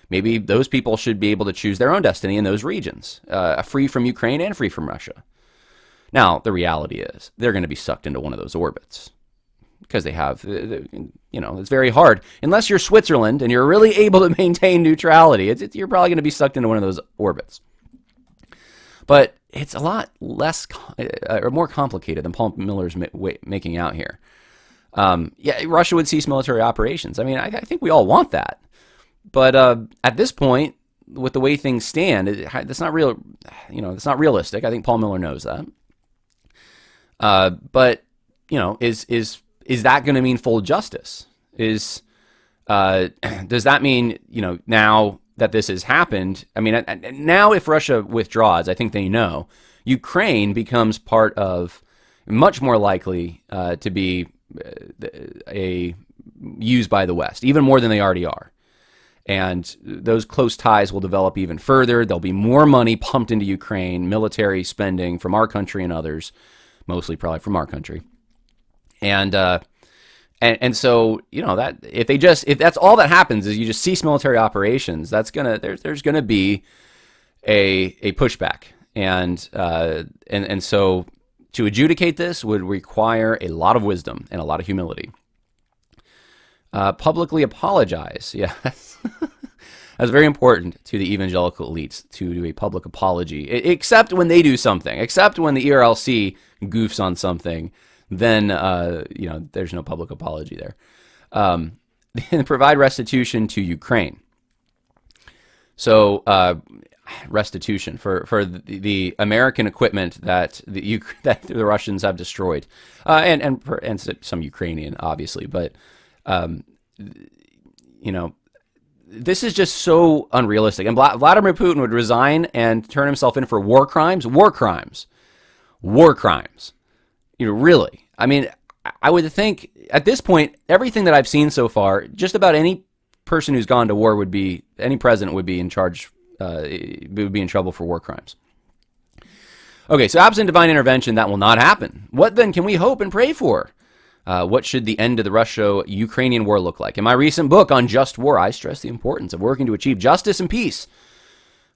Maybe those people should be able to choose their own destiny in those regions, free from Ukraine and free from Russia. Now, the reality is they're going to be sucked into one of those orbits because they have, it's very hard. Unless you're Switzerland and you're really able to maintain neutrality, you're probably going to be sucked into one of those orbits. But it's a lot less or more complicated than Paul Miller's making out here. Russia would cease military operations. I mean, I think we all want that. But at this point, with the way things stand, that's not real. It's not realistic. I think Paul Miller knows that. But is that going to mean full justice? Does that mean now that this has happened? I mean, now if Russia withdraws, I think they know Ukraine becomes part of, much more likely to be used by the West, even more than they already are. And those close ties will develop even further. There'll be more money pumped into Ukraine, military spending from our country and others, mostly probably from our country. And so, that if that's all that happens is you just cease military operations, there's gonna be a pushback. And so to adjudicate this would require a lot of wisdom and a lot of humility. Publicly apologize. Yes. That's very important to the evangelical elites, to do a public apology, except when they do something, except when the ERLC goofs on something, then, there's no public apology there. And provide restitution to Ukraine. So, restitution for the American equipment that the Russians have destroyed, and some Ukrainian, obviously, but this is just so unrealistic. And Vladimir Putin would resign and turn himself in for war crimes. Really. I mean, I would think at this point, everything that I've seen so far, just about any person who's gone to war any president would be in charge, would be in trouble for war crimes. Okay, so absent divine intervention, that will not happen. What then can we hope and pray for? What should the end of the Russia-Ukrainian war look like? In my recent book on just war, I stress the importance of working to achieve justice and peace.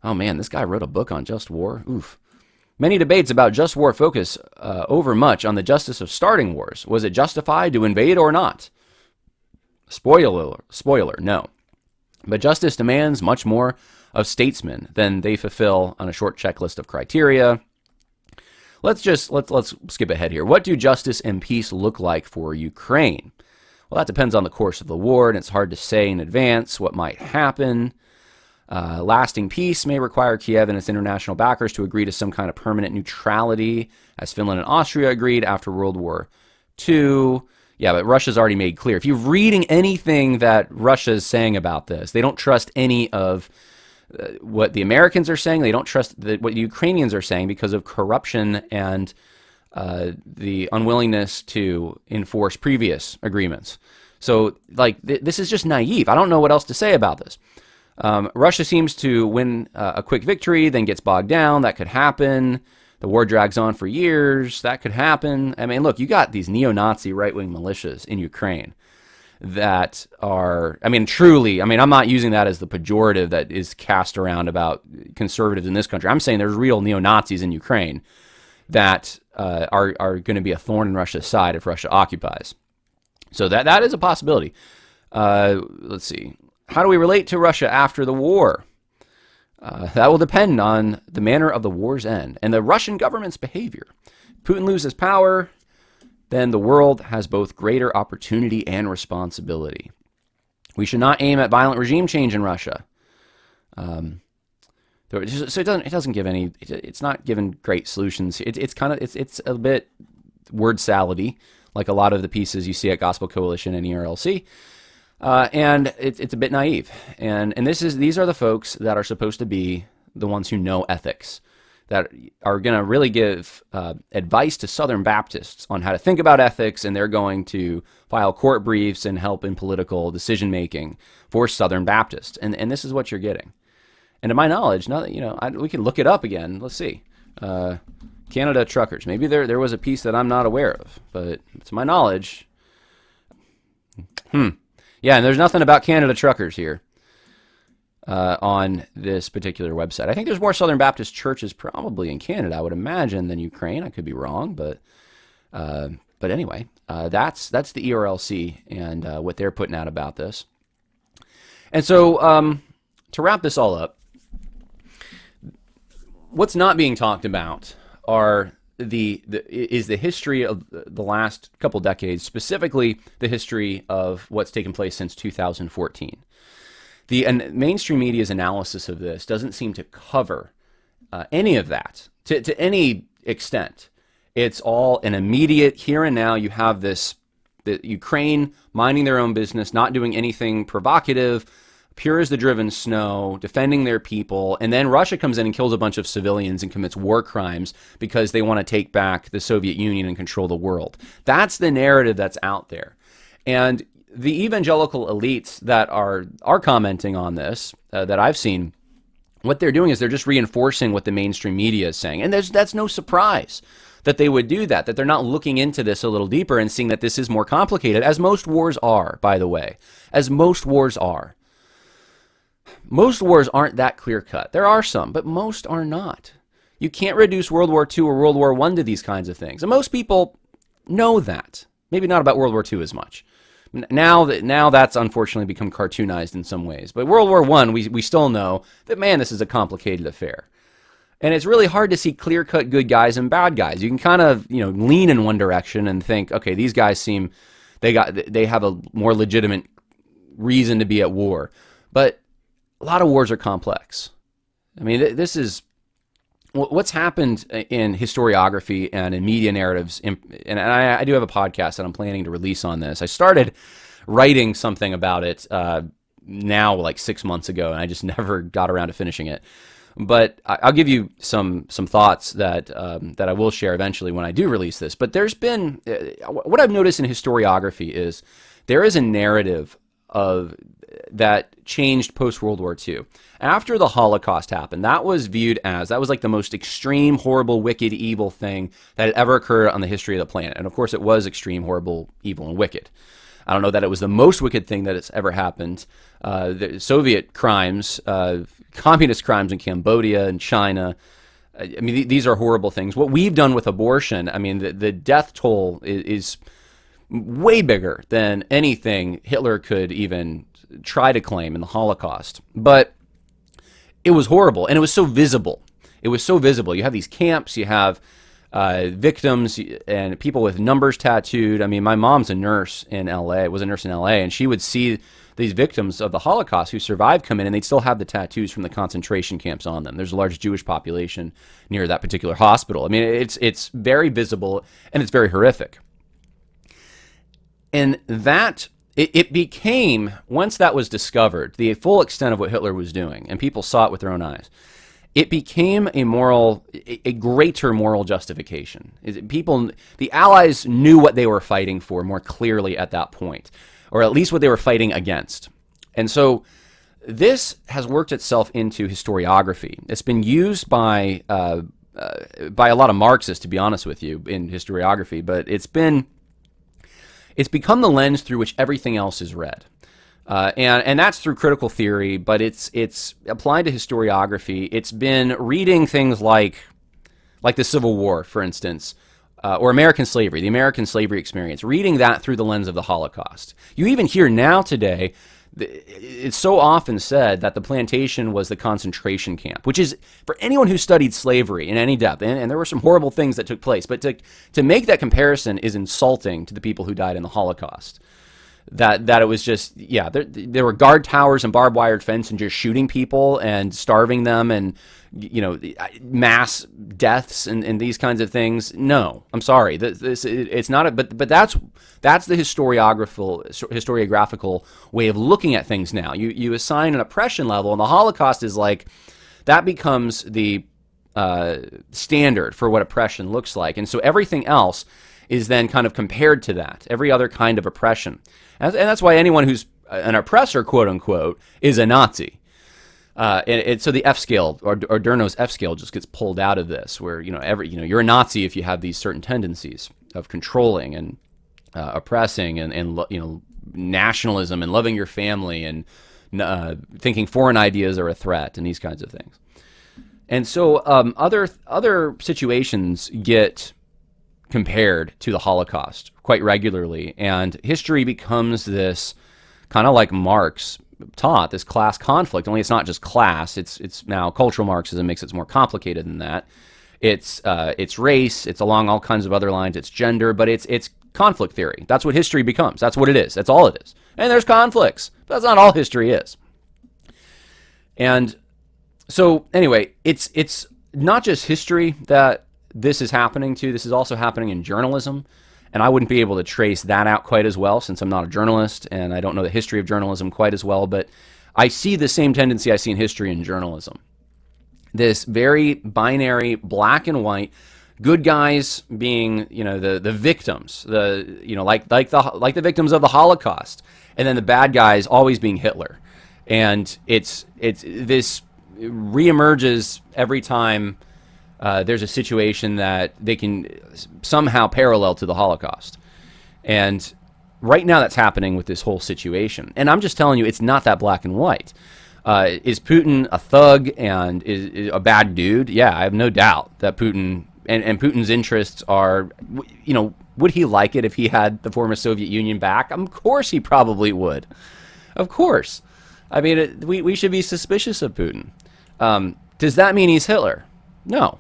Oh man, this guy wrote a book on just war. Oof. Many debates about just war focus over much on the justice of starting wars. Was it justified to invade or not? Spoiler, no. But justice demands much more of statesmen than they fulfill on a short checklist of criteria. Let's skip ahead here. What do justice and peace look like for Ukraine? Well, that depends on the course of the war, and it's hard to say in advance what might happen. Lasting peace may require Kiev and its international backers to agree to some kind of permanent neutrality, as Finland and Austria agreed after World War II. Yeah, but Russia's already made clear. If you're reading anything that Russia's saying about this, they don't trust any of what the Americans are saying. They don't trust what the Ukrainians are saying because of corruption and the unwillingness to enforce previous agreements. So, this is just naive. I don't know what else to say about this. Russia seems to win a quick victory, then gets bogged down. That could happen. The war drags on for years. That could happen. I mean, look, you got these neo-Nazi right-wing militias in Ukraine that are, truly, I'm not using that as the pejorative that is cast around about conservatives in this country. I'm saying there's real neo-Nazis in Ukraine that are going to be a thorn in Russia's side if Russia occupies. So that is a possibility. Let's see. How do we relate to Russia after the war? That will depend on the manner of the war's end and the Russian government's behavior. Putin loses power, then the world has both greater opportunity and responsibility. We should not aim at violent regime change in Russia. So it doesn't give any. It's not given great solutions. It's a bit word salady, like a lot of the pieces you see at Gospel Coalition and ERLC. And it's a bit naive. And these are the folks that are supposed to be the ones who know ethics, that are going to really give advice to Southern Baptists on how to think about ethics, and they're going to file court briefs and help in political decision-making for Southern Baptists. And this is what you're getting. And to my knowledge, now that, we can look it up again. Let's see. Canada truckers. Maybe there was a piece that I'm not aware of, but to my knowledge, yeah, and there's nothing about Canada truckers here. on this particular website. I think there's more Southern Baptist churches probably in Canada, I would imagine, than Ukraine. I could be wrong, but anyway, that's the ERLC and what they're putting out about this. And so to wrap this all up, what's not being talked about is the history of the last couple decades, specifically the history of what's taken place since 2014. The mainstream media's analysis of this doesn't seem to cover any of that to any extent. It's all an immediate here and now. You have the Ukraine minding their own business, not doing anything provocative, pure as the driven snow, defending their people, and then Russia comes in and kills a bunch of civilians and commits war crimes because they want to take back the Soviet Union and control the world. That's the narrative that's out there. And the evangelical elites that are commenting on this, that I've seen, what they're doing is they're just reinforcing what the mainstream media is saying. And that's no surprise that they would do that they're not looking into this a little deeper and seeing that this is more complicated, as most wars are, by the way, as most wars are. Most wars aren't that clear-cut. There are some, but most are not. You can't reduce World War II or World War I to these kinds of things. And most people know that. Maybe not about World War II as much. Now that's unfortunately become cartoonized in some ways. But World War I, we still know that, man, this is a complicated affair. And it's really hard to see clear-cut good guys and bad guys. You can kind of, lean in one direction and think, okay, these guys they have a more legitimate reason to be at war. But a lot of wars are complex. I mean, this is what's happened in historiography and in media narratives. And I do have a podcast that I'm planning to release on this. I started writing something about it now like 6 months ago, and I just never got around to finishing it. But I'll give you some thoughts that I will share eventually when I do release this. But there's been what I've noticed in historiography is there is a narrative that changed post-World War II. After the Holocaust happened, that was like the most extreme, horrible, wicked, evil thing that had ever occurred on the history of the planet. And of course, it was extreme, horrible, evil, and wicked. I don't know that it was the most wicked thing that has ever happened. The Soviet crimes, communist crimes in Cambodia and China, I mean, these are horrible things. What we've done with abortion, I mean, the death toll is way bigger than anything Hitler could even try to claim in the Holocaust. But it was horrible, and it was so visible. You have these camps, you have victims and people with numbers tattooed. I mean, my mom's a nurse in LA, was a nurse in LA, and she would see these victims of the Holocaust who survived come in, and they'd still have the tattoos from the concentration camps on them. There's a large Jewish population near that particular hospital. I mean, it's very visible, and it's very horrific. And that, it became, once that was discovered, the full extent of what Hitler was doing, and people saw it with their own eyes, it became a greater moral justification. The Allies knew what they were fighting for more clearly at that point, or at least what they were fighting against. And so this has worked itself into historiography. It's been used by a lot of Marxists, to be honest with you, in historiography, but it's become the lens through which everything else is read. And that's through critical theory, but it's applied to historiography. It's been reading things like the Civil War, for instance, or American slavery, the American slavery experience, reading that through the lens of the Holocaust. You even hear now today, it's so often said that the plantation was the concentration camp, which is, for anyone who studied slavery in any depth, and there were some horrible things that took place, but to make that comparison is insulting to the people who died in the Holocaust. That it was just, there were guard towers and barbed wire fence and just shooting people and starving them and, mass deaths and these kinds of things. No, I'm sorry. It's not, but that's the historiographical way of looking at things now. You assign an oppression level, and the Holocaust is like, that becomes the standard for what oppression looks like. And so everything else is then kind of compared to that, every other kind of oppression. And that's why anyone who's an oppressor, quote unquote, is a Nazi. So the F scale, or Adorno's F scale, just gets pulled out of this, where you're a Nazi if you have these certain tendencies of controlling and oppressing and nationalism and loving your family and thinking foreign ideas are a threat, and these kinds of things. And so other situations get compared to the Holocaust quite regularly, and history becomes this kind of like Marx taught, this class conflict. Only it's not just class; it's now cultural Marxism makes it more complicated than that. It's race. It's along all kinds of other lines. It's gender, but it's conflict theory. That's what history becomes. That's what it is. That's all it is. And there's conflicts, but that's not all history is. And so anyway, it's not just history that this is happening to. This is also happening in journalism. And I wouldn't be able to trace that out quite as well since I'm not a journalist and I don't know the history of journalism quite as well. But I see the same tendency I see in history and journalism. This very binary, black and white, good guys being, the victims, like the victims of the Holocaust, and then the bad guys always being Hitler. And it's this reemerges every time there's a situation that they can somehow parallel to the Holocaust. And right now that's happening with this whole situation. And I'm just telling you, it's not that black and white. Is Putin a thug and is a bad dude? Yeah, I have no doubt that Putin and Putin's interests are, would he like it if he had the former Soviet Union back? Of course he probably would. Of course. I mean, we should be suspicious of Putin. Does that mean he's Hitler? No.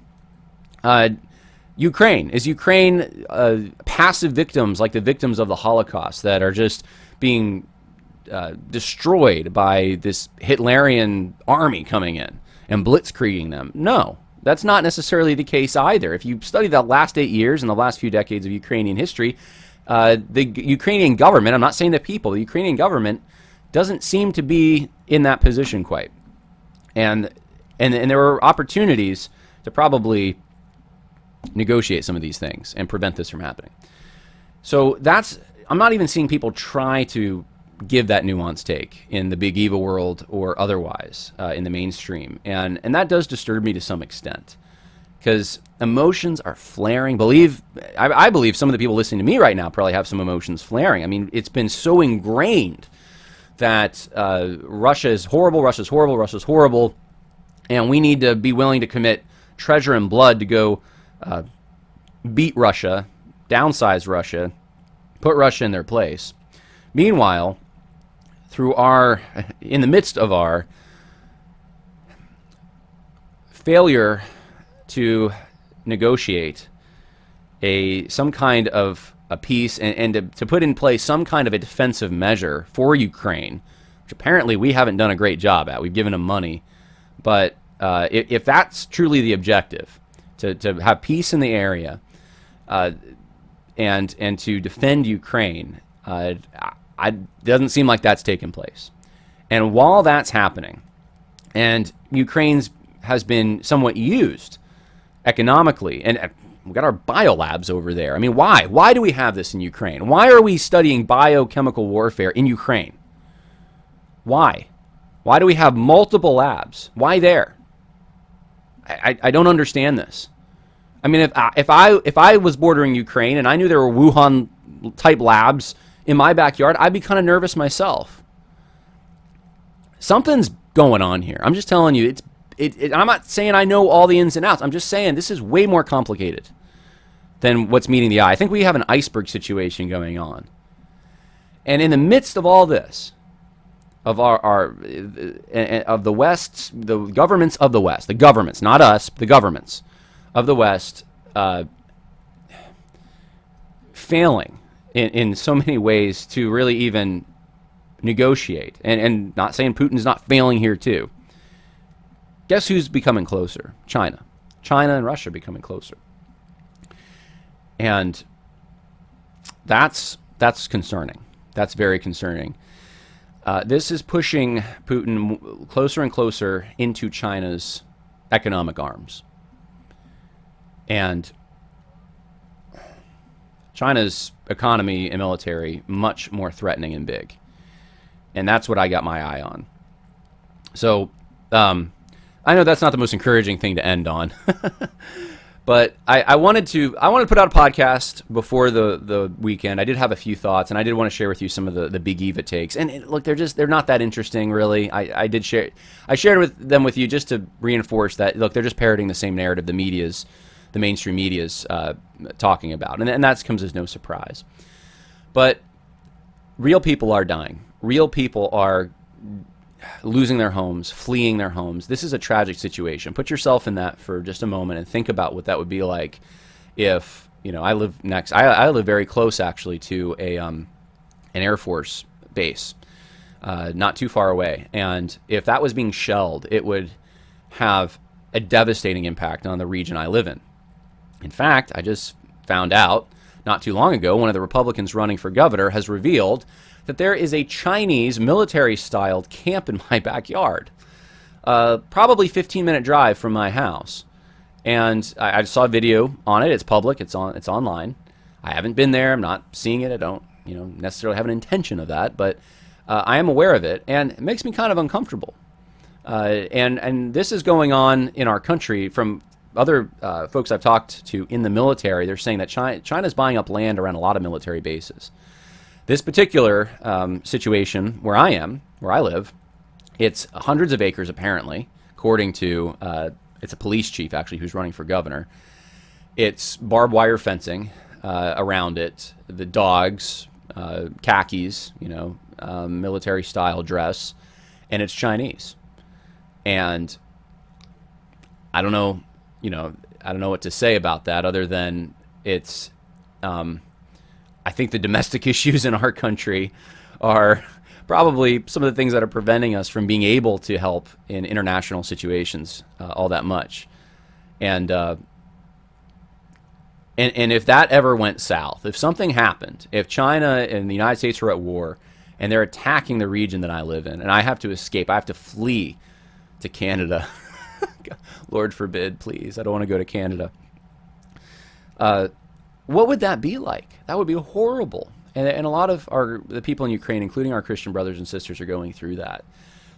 Ukraine. Is Ukraine passive victims like the victims of the Holocaust that are just being destroyed by this Hitlerian army coming in and blitzkrieging them? No. That's not necessarily the case either. If you study the last 8 years and the last few decades of Ukrainian history, the Ukrainian government, I'm not saying the people, the Ukrainian government doesn't seem to be in that position quite. And there are opportunities to probably negotiate some of these things and prevent this from happening. So I'm not even seeing people try to give that nuanced take in the big evil world or otherwise in the mainstream. And that does disturb me to some extent because emotions are flaring. I believe some of the people listening to me right now probably have some emotions flaring. I mean, it's been so ingrained that Russia is horrible, Russia's horrible, Russia's horrible, and we need to be willing to commit treasure and blood to go beat Russia, downsize Russia, put Russia in their place. Meanwhile, in the midst of our failure to negotiate some kind of a peace and to put in place some kind of a defensive measure for Ukraine, which apparently we haven't done a great job at. We've given them money. But if that's truly the objective, to have peace in the area and to defend Ukraine, it doesn't seem like that's taken place. And while that's happening, and Ukraine's has been somewhat used economically, and we've got our biolabs over there. I mean, why? Why do we have this in Ukraine? Why are we studying biochemical warfare in Ukraine? Why? Why do we have multiple labs? Why there? I don't understand this. I mean, if I was bordering Ukraine and I knew there were Wuhan type labs in my backyard, I'd be kind of nervous myself. Something's going on here. I'm just telling you, I'm not saying I know all the ins and outs. I'm just saying this is way more complicated than what's meeting the eye. I think we have an iceberg situation going on. And in the midst of all this, of of the West, the governments of the West, the governments, not us, the governments of the West, failing in so many ways to really even negotiate, and not saying Putin's not failing here too. Guess who's becoming closer? China. China and Russia are becoming closer. And that's concerning. That's very concerning. This is pushing Putin closer and closer into China's economic arms. And China's economy and military much more threatening and big. And that's what I got my eye on. So, I know that's not the most encouraging thing to end on. But I wanted to put out a podcast before the weekend. I did have a few thoughts, and I did want to share with you some of the Big Eva takes. And look, they're not that interesting, really. I shared them with you just to reinforce that. Look, they're just parroting the same narrative the mainstream media's talking about, and that comes as no surprise. But real people are dying. Real people are losing their homes, fleeing their homes. This is a tragic situation. Put yourself in that for just a moment and think about what that would be like if, I live very close actually to an Air Force base, not too far away. And if that was being shelled, it would have a devastating impact on the region I live in. In fact, I just found out not too long ago, one of the Republicans running for governor has revealed that there is a Chinese military-styled camp in my backyard, probably 15-minute drive from my house. And I saw a video on it. It's public. It's online. I haven't been there. I'm not seeing it. I don't, necessarily have an intention of that, but I am aware of it, and it makes me kind of uncomfortable. And this is going on in our country. From other folks I've talked to in the military, they're saying that China's buying up land around a lot of military bases. This particular situation where I live, it's hundreds of acres apparently, according to, it's a police chief actually who's running for governor. It's barbed wire fencing around it, the dogs, khakis, military style dress, and it's Chinese. And I don't know what to say about that other than it's, I think the domestic issues in our country are probably some of the things that are preventing us from being able to help in international situations all that much. And if that ever went south, if something happened, if China and the United States were at war and they're attacking the region that I live in and I have to escape, I have to flee to Canada. Lord forbid, please. I don't want to go to Canada. What would that be like? That would be horrible. And a lot of the people in Ukraine, including our Christian brothers and sisters, are going through that.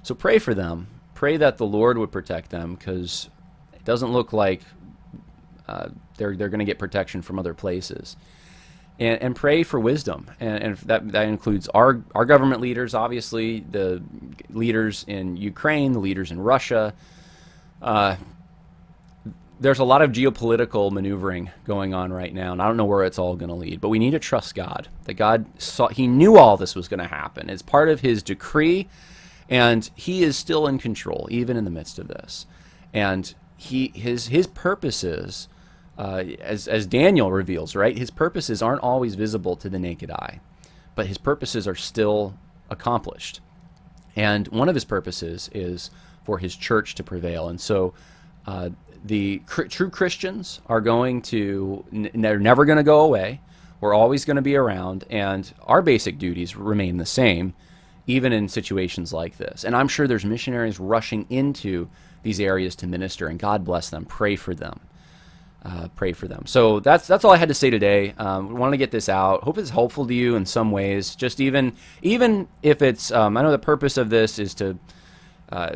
So pray for them. Pray that the Lord would protect them, because it doesn't look like they're going to get protection from other places. And pray for wisdom. And that includes our government leaders, obviously, the leaders in Ukraine, the leaders in Russia. There's a lot of geopolitical maneuvering going on right now, and I don't know where it's all going to lead. But we need to trust God. That God He knew all this was going to happen. It's part of His decree, and He is still in control, even in the midst of this. And His purposes, as Daniel reveals, right? His purposes aren't always visible to the naked eye, but His purposes are still accomplished. And one of His purposes is for His church to prevail. And so the true Christians are they're never going to go away. We're always going to be around, and our basic duties remain the same, even in situations like this. And I'm sure there's missionaries rushing into these areas to minister, and God bless them. Pray for them. Pray for them. So that's all I had to say today. Want to get this out. Hope it's helpful to you in some ways. Just even if it's, I know the purpose of this is to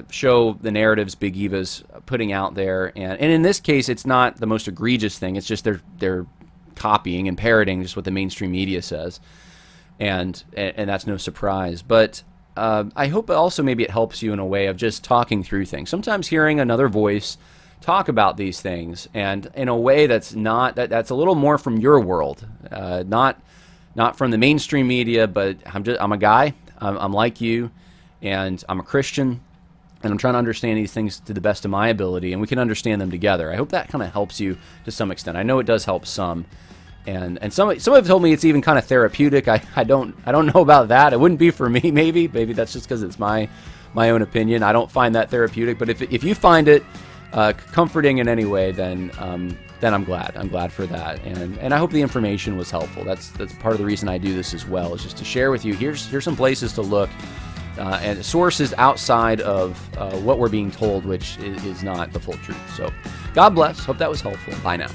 show the narratives Big Eva's putting out there, and in this case, it's not the most egregious thing. It's just they're copying and parroting just what the mainstream media says, and that's no surprise. But I hope also maybe it helps you in a way of just talking through things. Sometimes hearing another voice talk about these things, and in a way that's a little more from your world, not from the mainstream media, but I'm a guy. I'm like you, and I'm a Christian. And I'm trying to understand these things to the best of my ability, and we can understand them together. I hope that kind of helps you to some extent. I know it does help some, and some have told me it's even kind of therapeutic. I don't know about that. It wouldn't be for me. Maybe that's just because it's my own opinion. I don't find that therapeutic. But if you find it comforting in any way, then I'm glad. I'm glad for that, and I hope the information was helpful. That's part of the reason I do this as well, is just to share with you. Here's some places to look. And sources outside of what we're being told, which is not the full truth. So God bless. Hope that was helpful. Bye now.